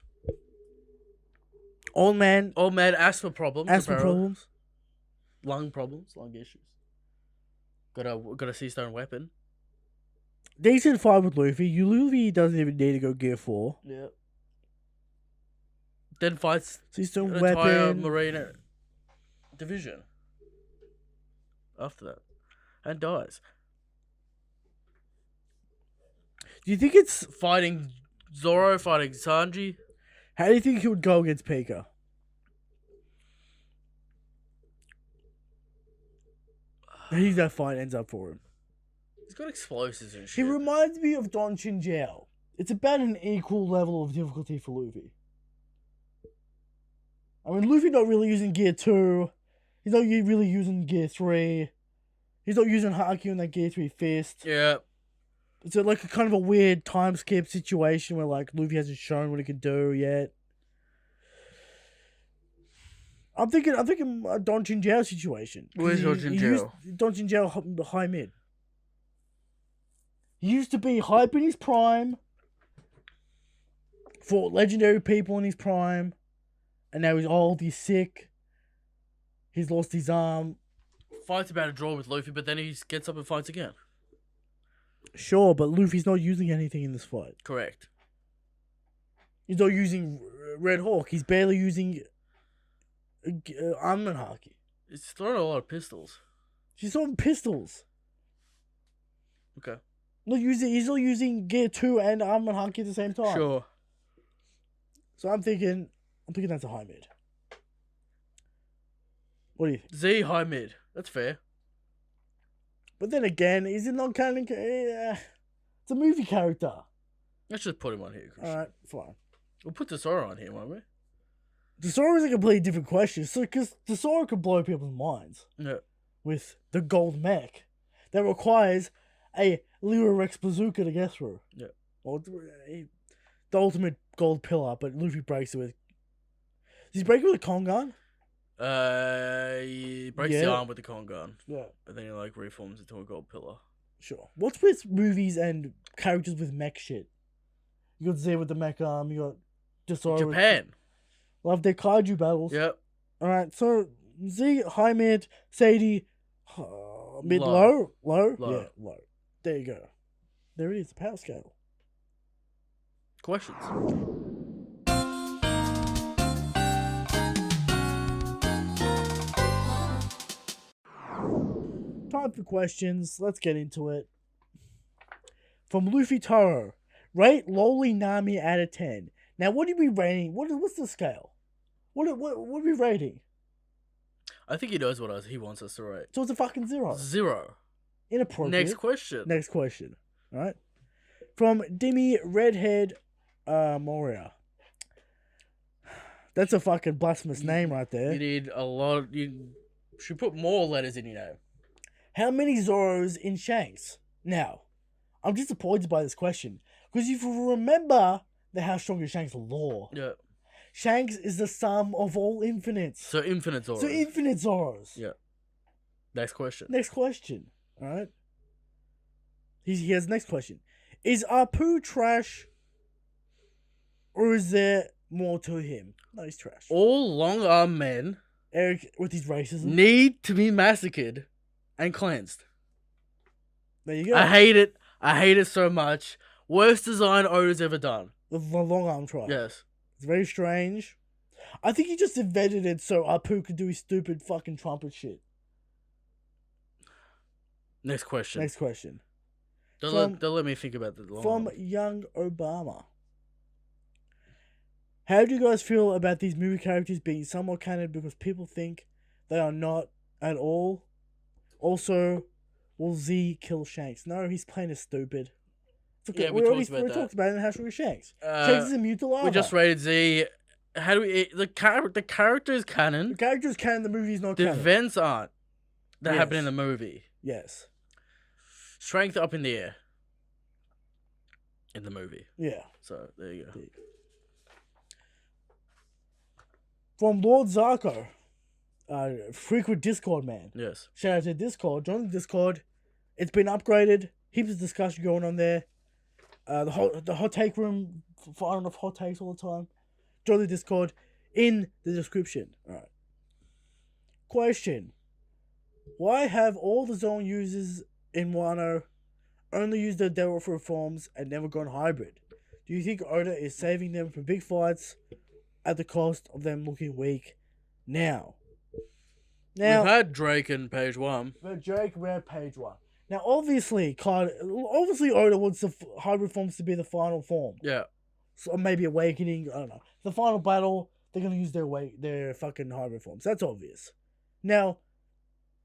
Old man, asthma problems. asthma apparently. problems. Lung problems, lung issues. Got a sea stone weapon. Decent fight with Luffy. Luffy doesn't even need to go gear 4. Yeah. Then fights Sea-stone an entire weapon. marine division. After that, and dies. Do you think it's... Fighting Zoro, fighting Sanji. How do you think he would go against Pika? How do you think that fight ends up for him? He's got explosives and He shit. reminds me of Don Chinjiao it's about an equal level of difficulty for Luffy. I mean, Luffy not really using Gear 2. He's not really using Gear 3. He's not using Haki on that Gear 3 fist. Yeah. It's like a kind of a weird time skip situation where like Luffy hasn't shown what he can do yet. I'm thinking a Don Chinjao situation. Where's Don Chinjao? Don Chinjao high mid. He used to be hype in his prime. Fought legendary people in his prime. And now he's old, he's sick. He's lost his arm. Fights about a draw with Luffy, but then he gets up and fights again. Sure, but Luffy's not using anything in this fight. Correct. He's not using Red Hawk. He's barely using armament Haki. He's throwing a lot of pistols. She's throwing pistols. Okay. He's not using Gear 2 and armament Haki at the same time. Sure. So I'm thinking that's a high mid. What do you think? Z high mid. That's fair. But then again, is it not canon? It's a movie character. Let's just put him on here, Christian. Alright, fine. We'll put Tesoro on here, won't we? Tesoro is a completely different question. So, because Tesoro could blow people's minds Yeah. with the gold mech that requires a Lyra Rex bazooka to get through. Yeah. Or the ultimate gold pillar, but Luffy breaks it with. Does he break it with a Kong gun? He breaks the arm with the con gun. Yeah. But then he like reforms into a gold pillar. Sure. What's with movies and characters with mech shit? You got Z with the mech arm, you got Tesoro. Japan. Love their kaiju battles. Yep. Alright, so Z, high mid, Sadie, mid, Low. low? Low. Yeah, low. There you go. There it is, the power scale. Questions. Time for questions. Let's get into it. From Luffy Taro. Rate Loli Nami out of 10. Now, what are we rating? What's the scale? What are we rating? I think he knows what he wants us to rate. So it's a fucking 0. 0. Inappropriate. Next question. Next question. Alright. From Dimmy Redhead Moria. That's a fucking blasphemous name right there. You need a lot. You should put more letters in your name. How many Zoros in Shanks? Now, I'm disappointed by this question. Because if you remember How Strong Is Shanks' lore, Yeah. Shanks is the sum of all infinites. So infinite Zoro. So infinite Zoros. Yeah. Next question. Next question. Alright. He has next question. Is Apu trash? Or is there more to him? No, he's trash. All long arm men Eric with his racism. need to be massacred and cleansed. There you go. I hate it. I hate it so much. Worst design Oda's ever done. The long arm tribe. Yes. It's very strange. I think he just invented it so Apu could do his stupid fucking trumpet shit. Next question. Next question. Don't let me think about the long From arm. Young Obama. How do you guys feel about these movie characters being somewhat canon because people think they are not at all? Also, will Z kill Shanks? No, he's plain as stupid. It's okay. Yeah, we talked about it in How Strong Is Shanks. Shanks is immune to lava. We just rated Z. How do we? The character is canon. The character is canon, the movie is not The canon. events aren't. That Yes. happen in the movie. Yes. Strength up in the air. In the movie. Yeah. So there you go. From Lord Zarko. Frequent Discord man. Yes. Shout out to Discord. Join the Discord. It's been upgraded. Heaps of discussion going on there. The hot take room, firing off hot takes all the time. Join the Discord in the description. Alright. Question. Why have all the zone users in Wano only used their Devil Fruit forms and never gone hybrid? Do you think Oda is saving them from big fights at the cost of them looking weak now? We've had Drake in page 1. Drake read page 1. Now, obviously, Oda wants the hybrid forms to be the final form. Yeah. So maybe Awakening, I don't know. The final battle, they're gonna use their fucking hybrid forms. That's obvious. Now,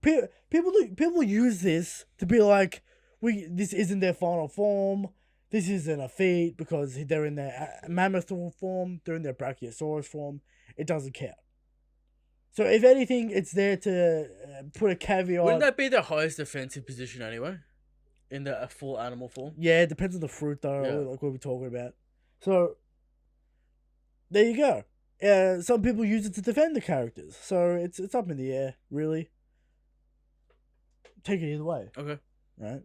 people use this to be like, this isn't their final form. This isn't a feat because they're in their mammoth form, they're in their brachiosaurus form. It doesn't count. So if anything, it's there to put a caveat. Wouldn't that be the highest defensive position anyway? In the full animal form? Yeah, it depends on the fruit though, Yeah. like what we're talking about. So there you go. Some people use it to defend the characters, so it's up in the air, really. Take it either way, Okay. right?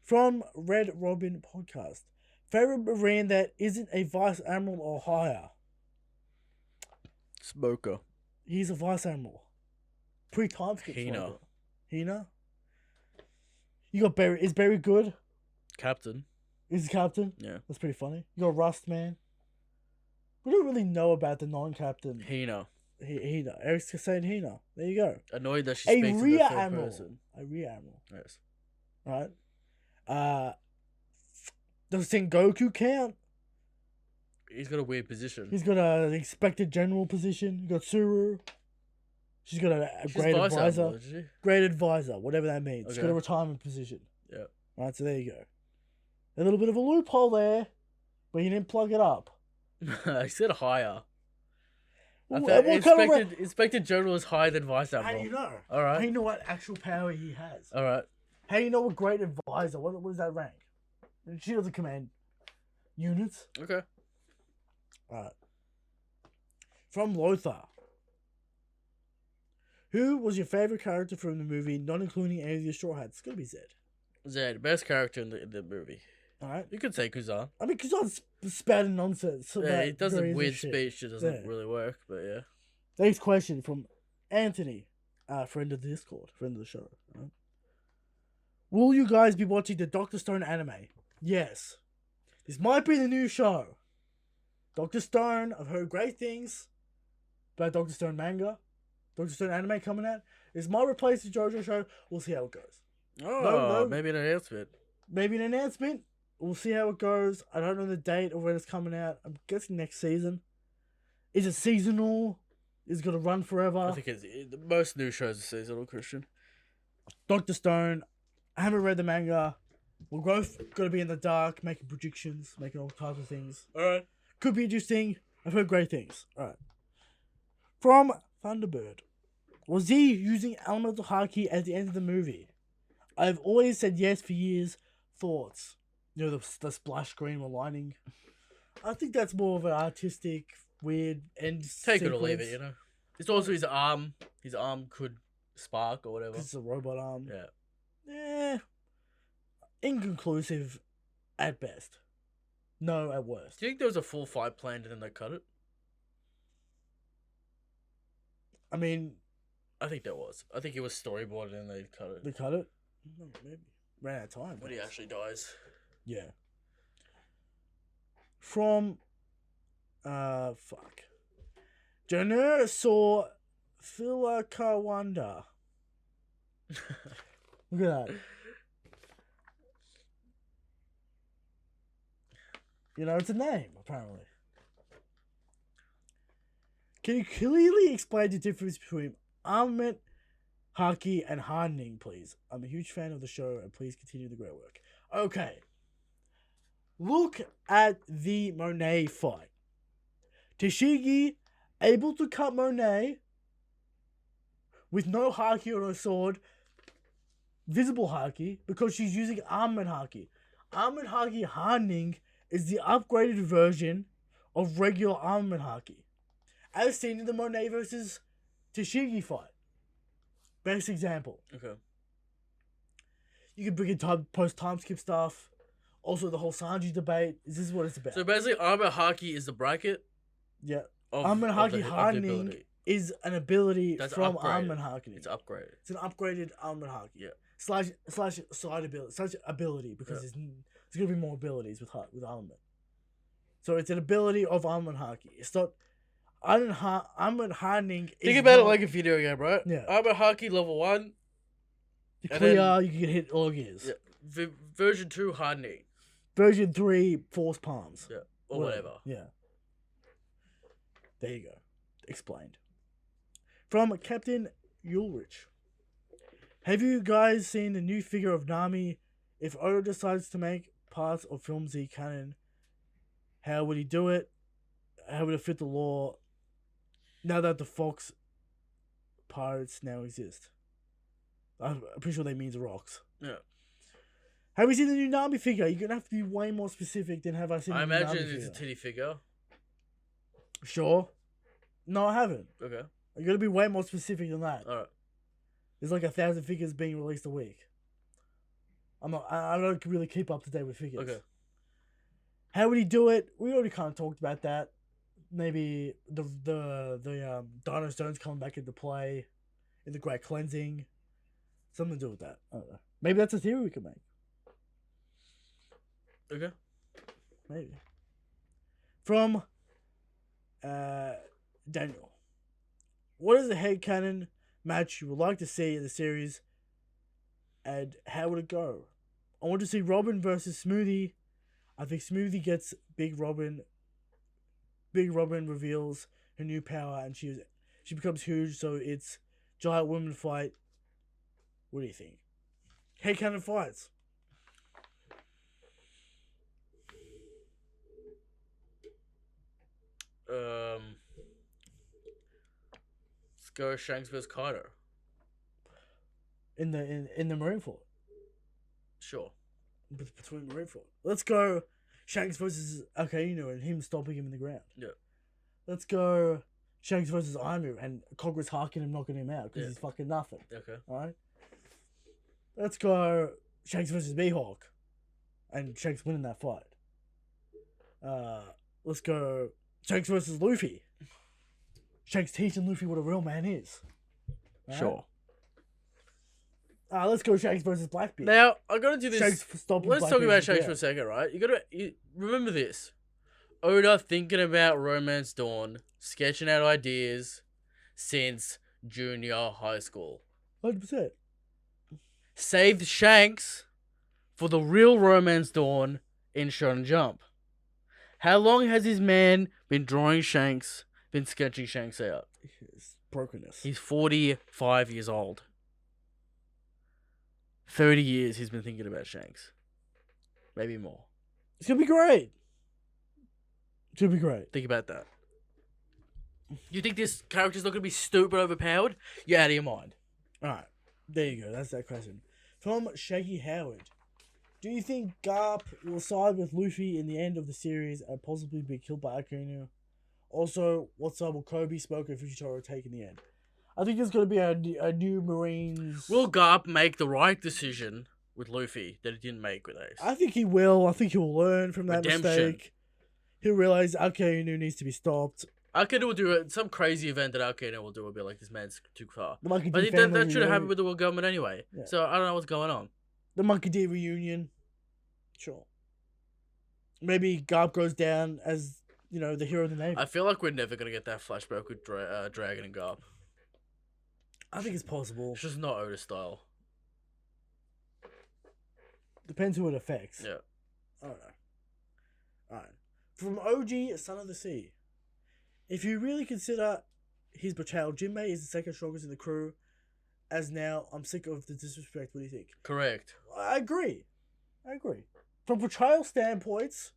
From Red Robin Podcast, favorite Marine that isn't a vice admiral or higher. Smoker. He's a vice admiral. Pre-time skip. Hina. Hina. You got Barry. Is Barry good? Captain. Is he captain? Yeah. That's pretty funny. You got Rust, man. We don't really know about the non-captain. Hina. Hina. Eric's saying Hina. There you go. Annoyed that she A speaks in the rear third admiral. person. A rear admiral. Yes. Right. Does Sengoku count? He's got a weird position. He's got an expected general position. You got Suru. She's got a She's great vice advisor. admiral, isn't she? Great advisor, whatever that means. She's got a Okay. retirement position. Yeah. Right, so there you go. A little bit of a loophole there, but you didn't plug it up. I said higher. I What thought kind of Inspector General is higher than Vice How Admiral. do you know? All right. How do you know what actual power he has? All right. How do you know what great advisor? What is that rank? She doesn't command units. Okay. Alright. From Lothar. Who was your favorite character from the movie, not including any of the Straw Hats? It's gonna be Zed. Zed, best character in the movie. Alright. You could say Kuzan. I mean, Kazan's spouting nonsense. Yeah, about he does a various weird shit. speech that doesn't Yeah. really work, but yeah. Next question from Anthony, friend of the Discord, friend of the show. Right? Will you guys be watching the Doctor Stone anime? Yes. This might be the new show. Doctor Stone, I've heard great things about Doctor Stone manga. Doctor Stone anime coming out. This might replace the JoJo show. We'll see how it goes. Oh, no. maybe an announcement. Maybe an announcement. We'll see how it goes. I don't know the date of when it's coming out. I'm guessing next season. Is it seasonal? Is it going to run forever? I think most new shows are seasonal, Christian. Doctor Stone. I haven't read the manga. We're both going to be in the dark, making predictions, making all types of things. Alright. Could be interesting. I've heard great things. Alright. From Thunderbird. Was he using elemental haki at the end of the movie? I've always said yes for years. Thoughts? You know, the splash screen or lining. I think that's more of an artistic, weird end Take it or leave sequence. it, you know. It's also his arm. His arm could spark or whatever. It's a robot arm. Yeah. Inconclusive at best. No at worst. Do you think there was a full fight planned and then they cut it? I mean, I think there was. I think it was storyboarded and they cut it. they cut it? Maybe. Ran out of time. When he actually dies. Yeah. From fuck. Joner saw Philakawanda. Look at that. You know, it's a name, apparently. Can you clearly explain the difference between armament, haki, and hardening, please? I'm a huge fan of the show, and please continue the great work. Okay. Look at the Monet fight. Tashigi able to cut Monet with no haki or no sword, visible haki, because she's using armament haki. Armament haki hardening is the upgraded version of regular armament haki, as seen in the Monet versus Tashigi fight. Best example. Okay. You can bring in post time skip stuff. Also, the whole Sanji debate. This is what it's about. So basically, armor haki is the bracket. Yeah. Of, Armament of haki the hardening ability. is an ability That's from upgraded. armament haki. It's upgraded. It's an upgraded armament haki. Yeah. Slash side ability. Slash ability, because there's going to be more abilities with armament. So it's an ability of armament haki. It's not... Armament hardening is Think about it not- like a video game, right? Yeah. Armor haki level 1. You and clear, then- you can hit all gears. Yeah. Version 2 hardening. Version 3, force palms. Yeah. Or whatever. Yeah. There you go. Explained. From Captain Ulrich. Have you guys seen the new figure of Nami? If Oda decides to make parts of Film Z canon? How would he do it? How would it fit the lore now that the Fox pirates now exist? I'm pretty sure they means rocks. Yeah. Have we seen the new Nami figure? You're gonna have to be way more specific than have I seen I the new Nami imagine figure. it's a titty figure. Sure. No, I haven't. Okay. You gotta be way more specific than that. Alright. There's like 1,000 figures being released a week. I don't really keep up to date with figures. Okay. How would he do it? We already kind of talked about that. Maybe the Dino Stones coming back into play in the Great Cleansing. Something to do with that. I don't know. Maybe that's a theory we could make. Okay. Maybe. From Daniel. What is the headcanon match you would like to see in the series, and how would it go? I want to see Robin versus Smoothie. I think Smoothie gets Big Robin. Big Robin reveals her new power, and she becomes huge. So it's giant women fight. What do you think? Headcanon fights. Let's go Shanks vs. Kaido. In the Marineford. Sure. Between Marineford. Let's go Shanks versus Akainu and him stopping him in the ground. Yeah. Let's go Shanks versus Aimu and Congress Harkin him knocking him out because he's fucking nothing. Okay. Alright? Let's go Shanks versus Mihawk and Shanks winning that fight. Let's go Shanks versus Luffy. Shanks teaching Luffy what a real man is. Alright? Sure. Let's go Shanks versus Blackbeard. Now, I gotta do this. Shanks stopping Let's talk Blackbeard about in the Shanks ground. for a second, right? You remember this. Oda thinking about Romance Dawn, sketching out ideas since junior high school. 100%. Saved Shanks for the real Romance Dawn in Shonen Jump. How long has this man been drawing Shanks, been sketching Shanks out? His brokenness. He's 45 years old. 30 years he's been thinking about Shanks. Maybe more. It's gonna be great. It's gonna be great. Think about that. You think this character's not going to be stupid overpowered? You're out of your mind. Alright. There you go. That's that question. From Shaggy Howard. Do you think Garp will side with Luffy in the end of the series and possibly be killed by Akainu? Also, what side will Kobe, Smoke, and Fushitaro take in the end? I think there's going to be a new Marines... Will Garp make the right decision with Luffy that he didn't make with Ace? I think he will. I think he'll learn from that Redemption. mistake. He'll realize Akainu needs to be stopped. Akainu will do some crazy event that Akainu will do will be like, this man's too far. The Monkey But D that family should have reunion. happened with the world government anyway. Yeah. So I don't know what's going on. The Monkey D reunion. Sure. Maybe Garp goes down as, the hero of the Navy. I feel like we're never going to get that flashback with Dragon and Garp. I think it's possible. It's just not Oda style. Depends who it affects. Yeah. I don't know. Alright. From OG, Son of the Sea. If you really consider his portrayal, Jinbei is the second strongest in the crew. As now, I'm sick of the disrespect. What do you think? Correct. I agree. From portrayal standpoints,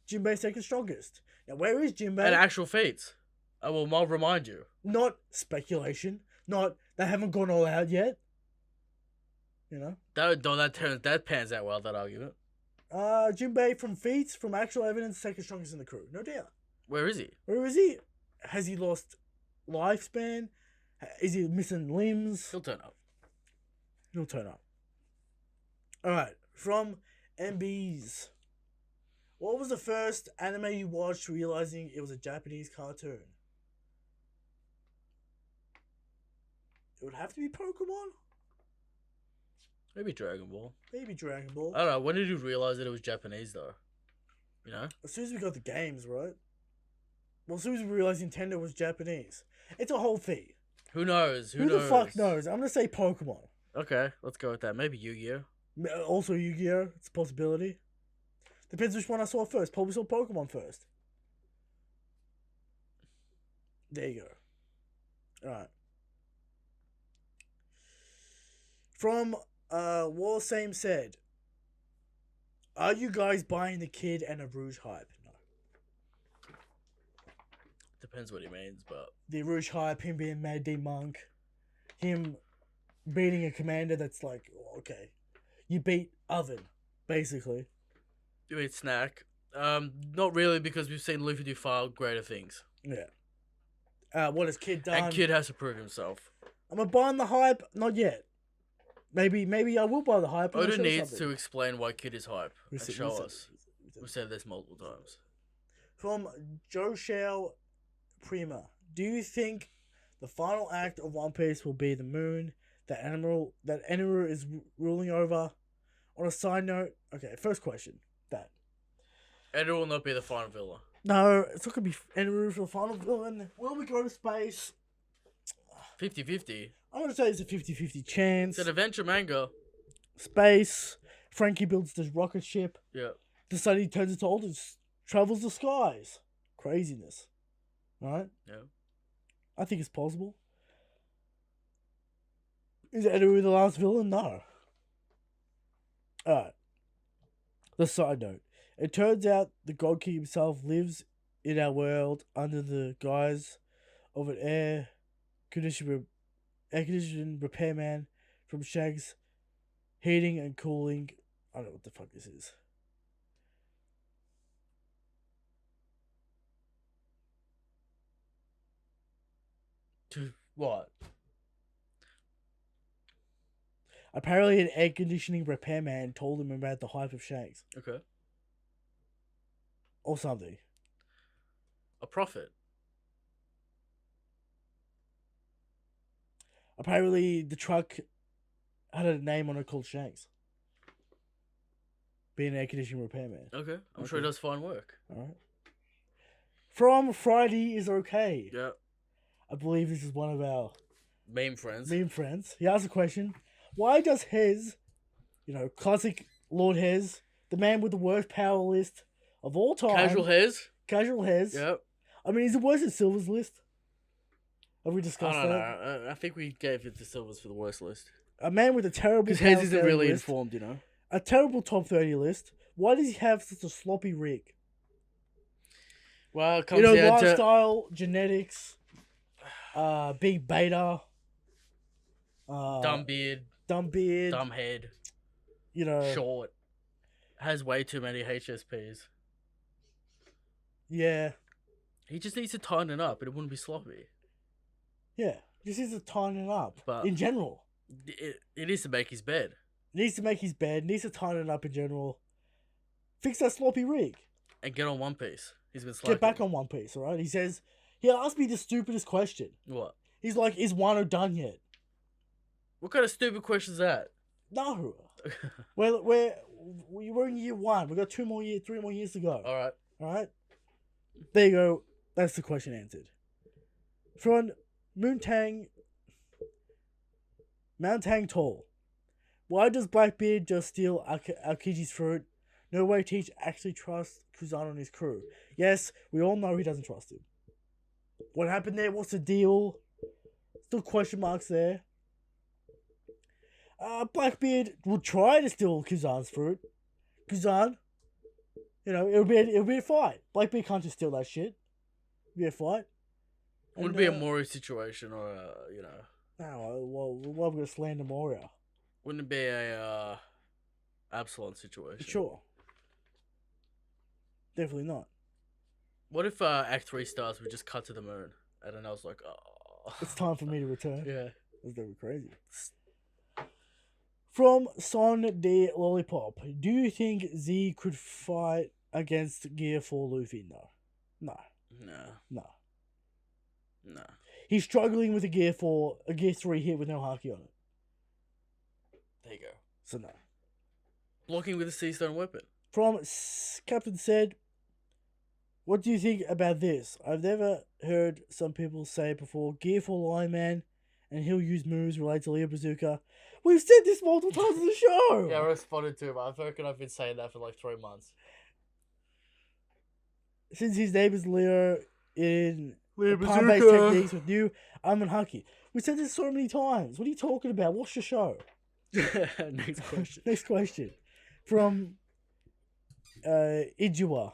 Jinbei's second strongest. Now, where is Jinbei? And actual feats. I'll remind you. Not speculation. Not, they haven't gone all out yet. That pans out well, that argument. Jinbei from feats, from actual evidence, second strongest in the crew. No doubt. Where is he? Where is he? Has he lost lifespan? Is he missing limbs? He'll turn up. He'll turn up. Alright, from MBs. What was the first anime you watched realizing it was a Japanese cartoon? It would have to be Pokemon? Maybe Dragon Ball. Maybe Dragon Ball. I don't know. When did you realize that it was Japanese, though? You know? As soon as we got the games, right? Well, as soon as we realized Nintendo was Japanese. It's a whole thing. Who knows? Who the fuck knows? I'm gonna say Pokemon. Okay, let's go with that. Maybe Yu-Gi-Oh. Also Yu-Gi-Oh! It's a possibility. Depends which one I saw first. Probably saw Pokemon first. There you go. Alright. From War Same said, Are you guys buying the Kid and a Rouge hype? No. Depends what he means, but The Rouge hype, him being Mad D Monk, him beating a commander that's like, oh, okay, you beat Oven, basically. you mean Snack? Not really, because we've seen Luffy do far greater things, Yeah. What has Kid done? and Kid has to prove himself. Am I buying the hype? Not yet. Maybe I will buy the hype. and I'll Oda show needs something. to explain why Kid is hype We and said- show we said- us. We've said this multiple times. From Joe Shell Prima, do you think the final act of One Piece will be the moon that Enru is ruling over? On a side note, okay, first question. That. Eder will not be the final villain. No, it's not going to be Enru for the final villain. Will we go to space? 50-50. I'm going to say it's a 50-50 chance. It's an adventure manga. Space. Frankie builds this rocket ship. Yeah. The sunny turns into old and travels the skies. Craziness. Right? Yeah. I think it's possible. Is Enru the last villain? No. Alright. The side note. It turns out the God King himself lives in our world under the guise of an air conditioning repairman from Shanks, heating and cooling. I don't know what the fuck this is. To what? Apparently, an air conditioning repairman told him about the hype of Shanks Okay. or something. A prophet. Apparently, the truck had a name on it called Shanks. Being an air conditioning repairman. Okay. I'm sure he does fine work. Alright. From Friday is okay. Yeah. I believe this is one of our Meme friends. meme friends. He asked a question. Why does Hez, classic Lord Hez, the man with the worst power list of all time. Casual Hez. Yep. I mean, he's the worst at Silver's list. Have we I discussed don't that? know. I think we gave it to Silvers for the worst list. A man with a terrible Because power Hez isn't scaling really list, informed, you know? a terrible top 30 list. Why does he have such a sloppy rig? Well, it comes down to... Lifestyle, genetics, big beta, Dumb beard, dumb beard, dumb head, short. Has way too many HSPs. Yeah, He just needs to tighten it up and it wouldn't be sloppy. yeah. Just needs to tighten it up. But- in general, It needs to make his bed. needs to make his bed. Needs to tighten it up in general. Fix that sloppy rig. And get on One Piece. He's been slacking. Get back on One Piece. All right. He says he asked me the stupidest question. What? He's like, "Is Wano done yet?" What kind of stupid question is that? No. We're in year 1. We got 3 more years to go. Alright. All right. There you go. That's the question answered. From Mountang Tall. Why does Blackbeard just steal Aokiji's fruit? No way Teach actually trusts Kuzan and his crew. Yes, we all know he doesn't trust him. What happened there? What's the deal? Still question marks there. Blackbeard will try to steal Kuzan's fruit. Kuzan, it'll be a fight. Blackbeard can't just steal that shit. It'll be a fight. Wouldn't be a Mori situation or No, well, we're going to slander Moria. wouldn't it be a Absalon situation? Sure. Definitely not. What if Act 3 stars would just cut to the moon? And then I was like, oh. It's time for me to return. Yeah. That's gonna be crazy. From Son de Lollipop, do you think Z could fight against Gear 4 Luffy? No. No. No. He's struggling with a Gear 3 hit with no Haki on it. There you go. So no. Blocking with a sea stone weapon. From Captain Said, what do you think about this? I've never heard some people say before, Gear 4 Lion Man, and he'll use moves related to Leo Bazooka. We've said this multiple times in the show! Yeah, I responded to him. I reckon I've been saying that for like 3 months. Since his name is Leo in Leo palm-based Bazooka. techniques with new Armin Haki. We said this so many times. What are you talking about? Watch the show. Next question. Next question. From Ijuwa.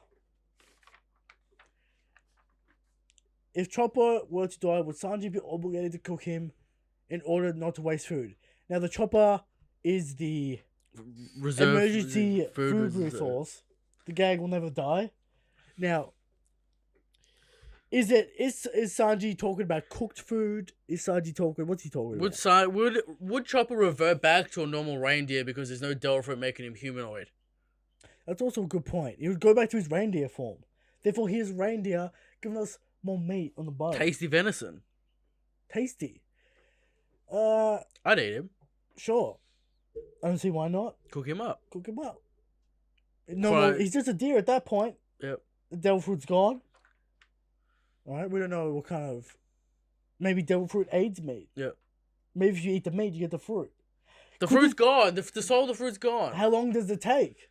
If Chopper were to die, would Sanji be obligated to cook him in order not to waste food? Now, the Chopper is the Reserve emergency food reserve. resource. The gag will never die. Now, is Sanji talking about cooked food? Is Sanji talking? What's he talking about? Would Chopper revert back to a normal reindeer because there's no Devil Fruit making him humanoid? That's also a good point. He would go back to his reindeer form. Therefore, his reindeer giving us more meat on the bone. Tasty venison. Tasty. I'd eat him. Sure. I don't see why not. Cook him up. Cook him up. No, he's just a deer at that point. Yep. The devil fruit's gone. Alright, we don't know what kind of... Maybe devil fruit aids meat. Yep. Maybe if you eat the meat, you get the fruit. The fruit's gone. The soul of the fruit's gone. How long does it take?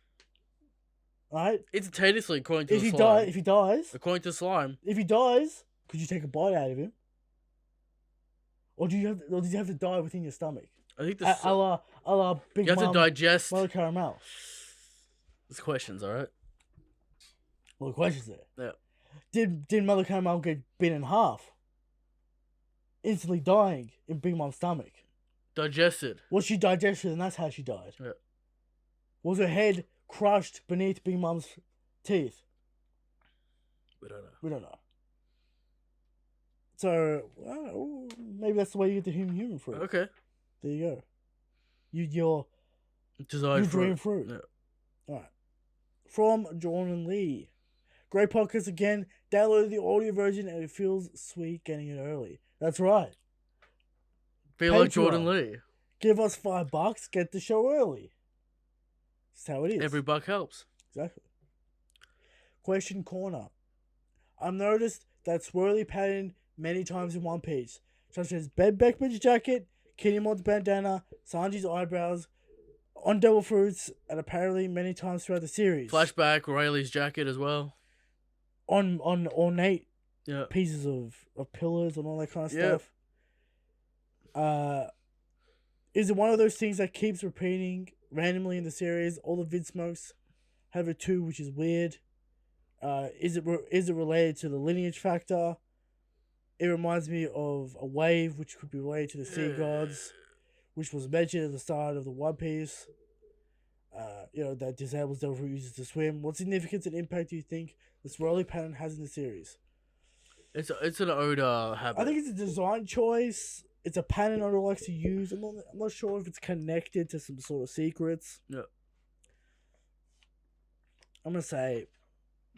Alright? Instantaneously, according to the If slime. he dies... According to the slime. If he dies, could you take a bite out of him? Or did you have to die within your stomach? I think the A la Big you have Mom, to digest. Mother Caramel. There's questions, alright? Well, the question's there. Yeah. Did Mother Caramel get bitten in half? Instantly dying in Big Mom's stomach. Digested. Was she digested and that's how she died? Yeah. Was her head crushed beneath Big Mom's teeth? We don't know. We don't know. So, maybe that's the way you get the human fruit. Okay. There you go. Your Desired dream fruit. Yeah. Alright. From Jordan Lee. Great podcast again. Downloaded the audio version and it feels sweet getting it early. That's right. Feel like Patreon. Jordan Lee. Give us $5, get the show early. That's how it is. Every buck helps. Exactly. Question corner. I've noticed that swirly pattern many times in One Piece, such as Ben Beckman's jacket, Kinemon's bandana, Sanji's eyebrows, on Devil Fruits, and apparently many times throughout the series. Flashback, Rayleigh's jacket as well. On ornate Yeah. pieces of pillars and all that kind of Yeah. stuff. Is it one of those things that keeps repeating randomly in the series? All the vid smokes have it too, which is weird. Is it related to the lineage factor? It reminds me of a wave, which could be related to the sea gods, which was mentioned at the start of the One Piece. That disables Devil Fruit uses to swim. What significance and impact do you think this swirly pattern has in the series? It's an Oda habit. I think it's a design choice. It's a pattern Oda likes to use. I'm not sure if it's connected to some sort of secrets. Yeah. I'm gonna say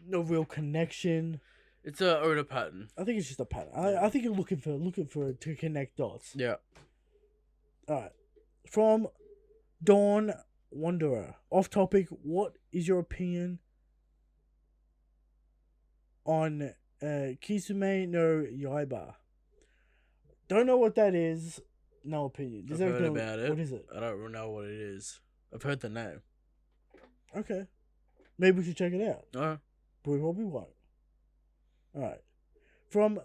no real connection. It's a Oda pattern. I think it's just a pattern. I think you're looking for to connect dots. Yeah. Alright. From Dawn Wanderer. Off topic, what is your opinion on Kisume no Yaiba? Don't know what that is. No opinion. I've heard about it. What is it? I don't know what it is. I've heard the name. Okay. Maybe we should check it out. Alright. But we probably won't. Alright. From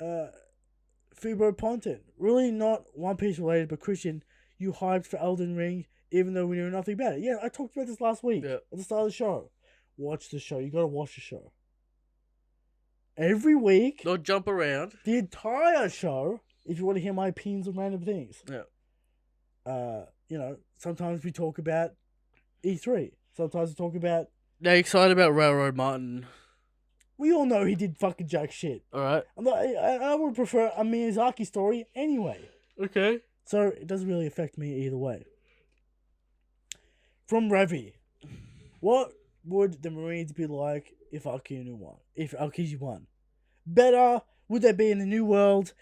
Fubo Ponton. Really not One Piece related, but Christian, you hyped for Elden Ring even though we knew nothing about it. Yeah, I talked about this last week at the start of the show. Watch the show. You gotta watch the show. Every week. Don't jump around. The entire show, if you want to hear my opinions on random things. Yeah. Sometimes we talk about E3. Sometimes we talk about... Now, you excited about Railroad Martin? We all know he did fucking jack shit. Alright. I would prefer a Miyazaki story anyway. Okay. So, it doesn't really affect me either way. From Ravi. What would the Marines be like if Aokiji won? Better? Would they be in the New World?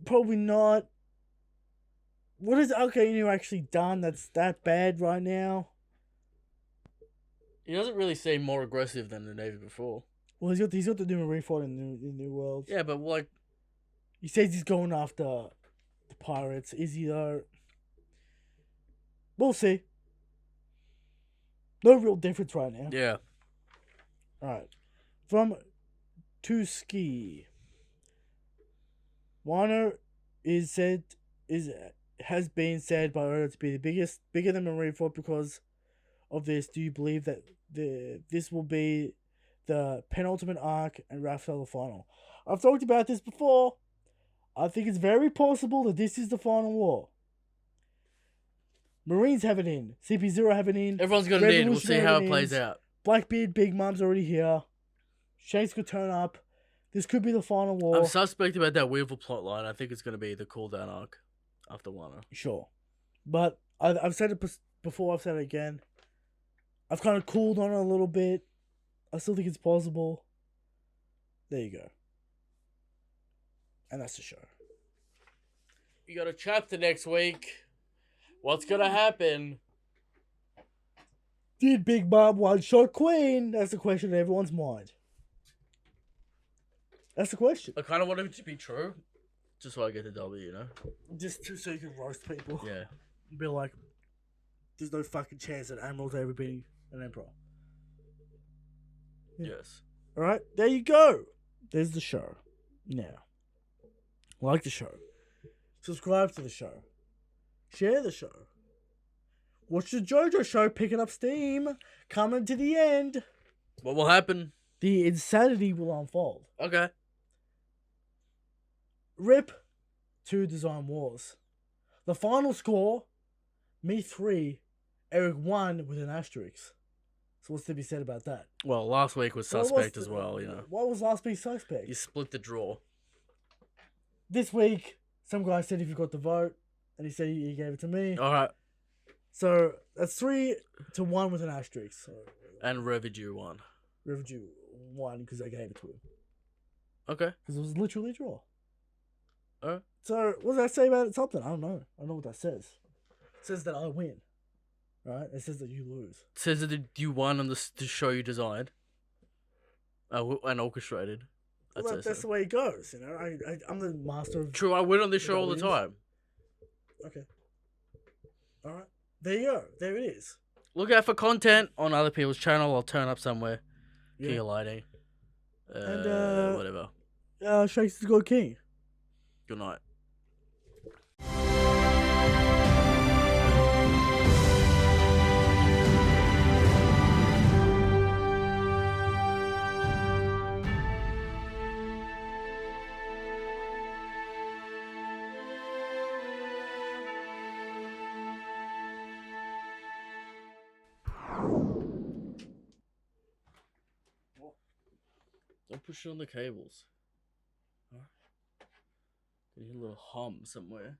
Probably not. What has Aokiji actually done that's that bad right now? He doesn't really seem more aggressive than the Navy before. Well, he's got the new Marine fight in the New World. Yeah, but like... He says he's going after the pirates. Is he though? We'll see. No real difference right now. Yeah. Alright. From Tuski. Wano has been said by Oda to be bigger than Marineford because of this do you believe that this will be the penultimate arc and Raphael the final? I've talked about this before. I think it's very possible that this is the final war. Marines have it in. CP0 have it in. Everyone's got it in. We'll see how it plays in. out. Blackbeard, Big Mom's already here. Shanks could turn up. This could be the final war. I'm suspect about that Weevil plotline. I think it's going to be the cooldown arc after Wano. Sure. But I've said it before, I've said it again. I've kind of cooled on it a little bit. I still think it's possible. There you go. And that's the show. You got a chapter next week. What's going to happen? Did Big Mom one-shot Queen? That's the question in everyone's mind. That's the question. I kind of want it to be true. Just so I get the W, you know? Just so you can roast people. Yeah. Be like, there's no fucking chance that Admiral's ever being an Emperor. Yeah. Yes. Alright, there you go. There's the show. Now, like the show. Subscribe to the show. Share the show. Watch the JoJo show picking up steam. Coming to the end. What will happen? The insanity will unfold. Okay. RIP 2 Design Wars. The final score, me 3, Eric 1 with an asterisk. So what's to be said about that? Well, last week was suspect as well, you know. What was last week's suspect? You split the draw. This week, some guy said he forgot to vote, and he said he gave it to me. Alright. So that's 3-1 with an asterisk. So, And Revidue won. Review 1 because I gave it to him. Okay. Because it was literally a draw. Alright. So what does that say about it? Something? I don't know. I don't know what that says. It says that I win. Right? It says that you lose. It says that you won on the show you designed. And orchestrated. That's the way it goes. You know, I'm the master of. True, I win on this show all the time. Okay. All right. There you go. There it is. Look out for content on other people's channel. I'll turn up somewhere. Yeah. Key of lighting. And, whatever. Shanks is the God King. Good night. Don't push it on the cables. Huh? You hear a little hum somewhere.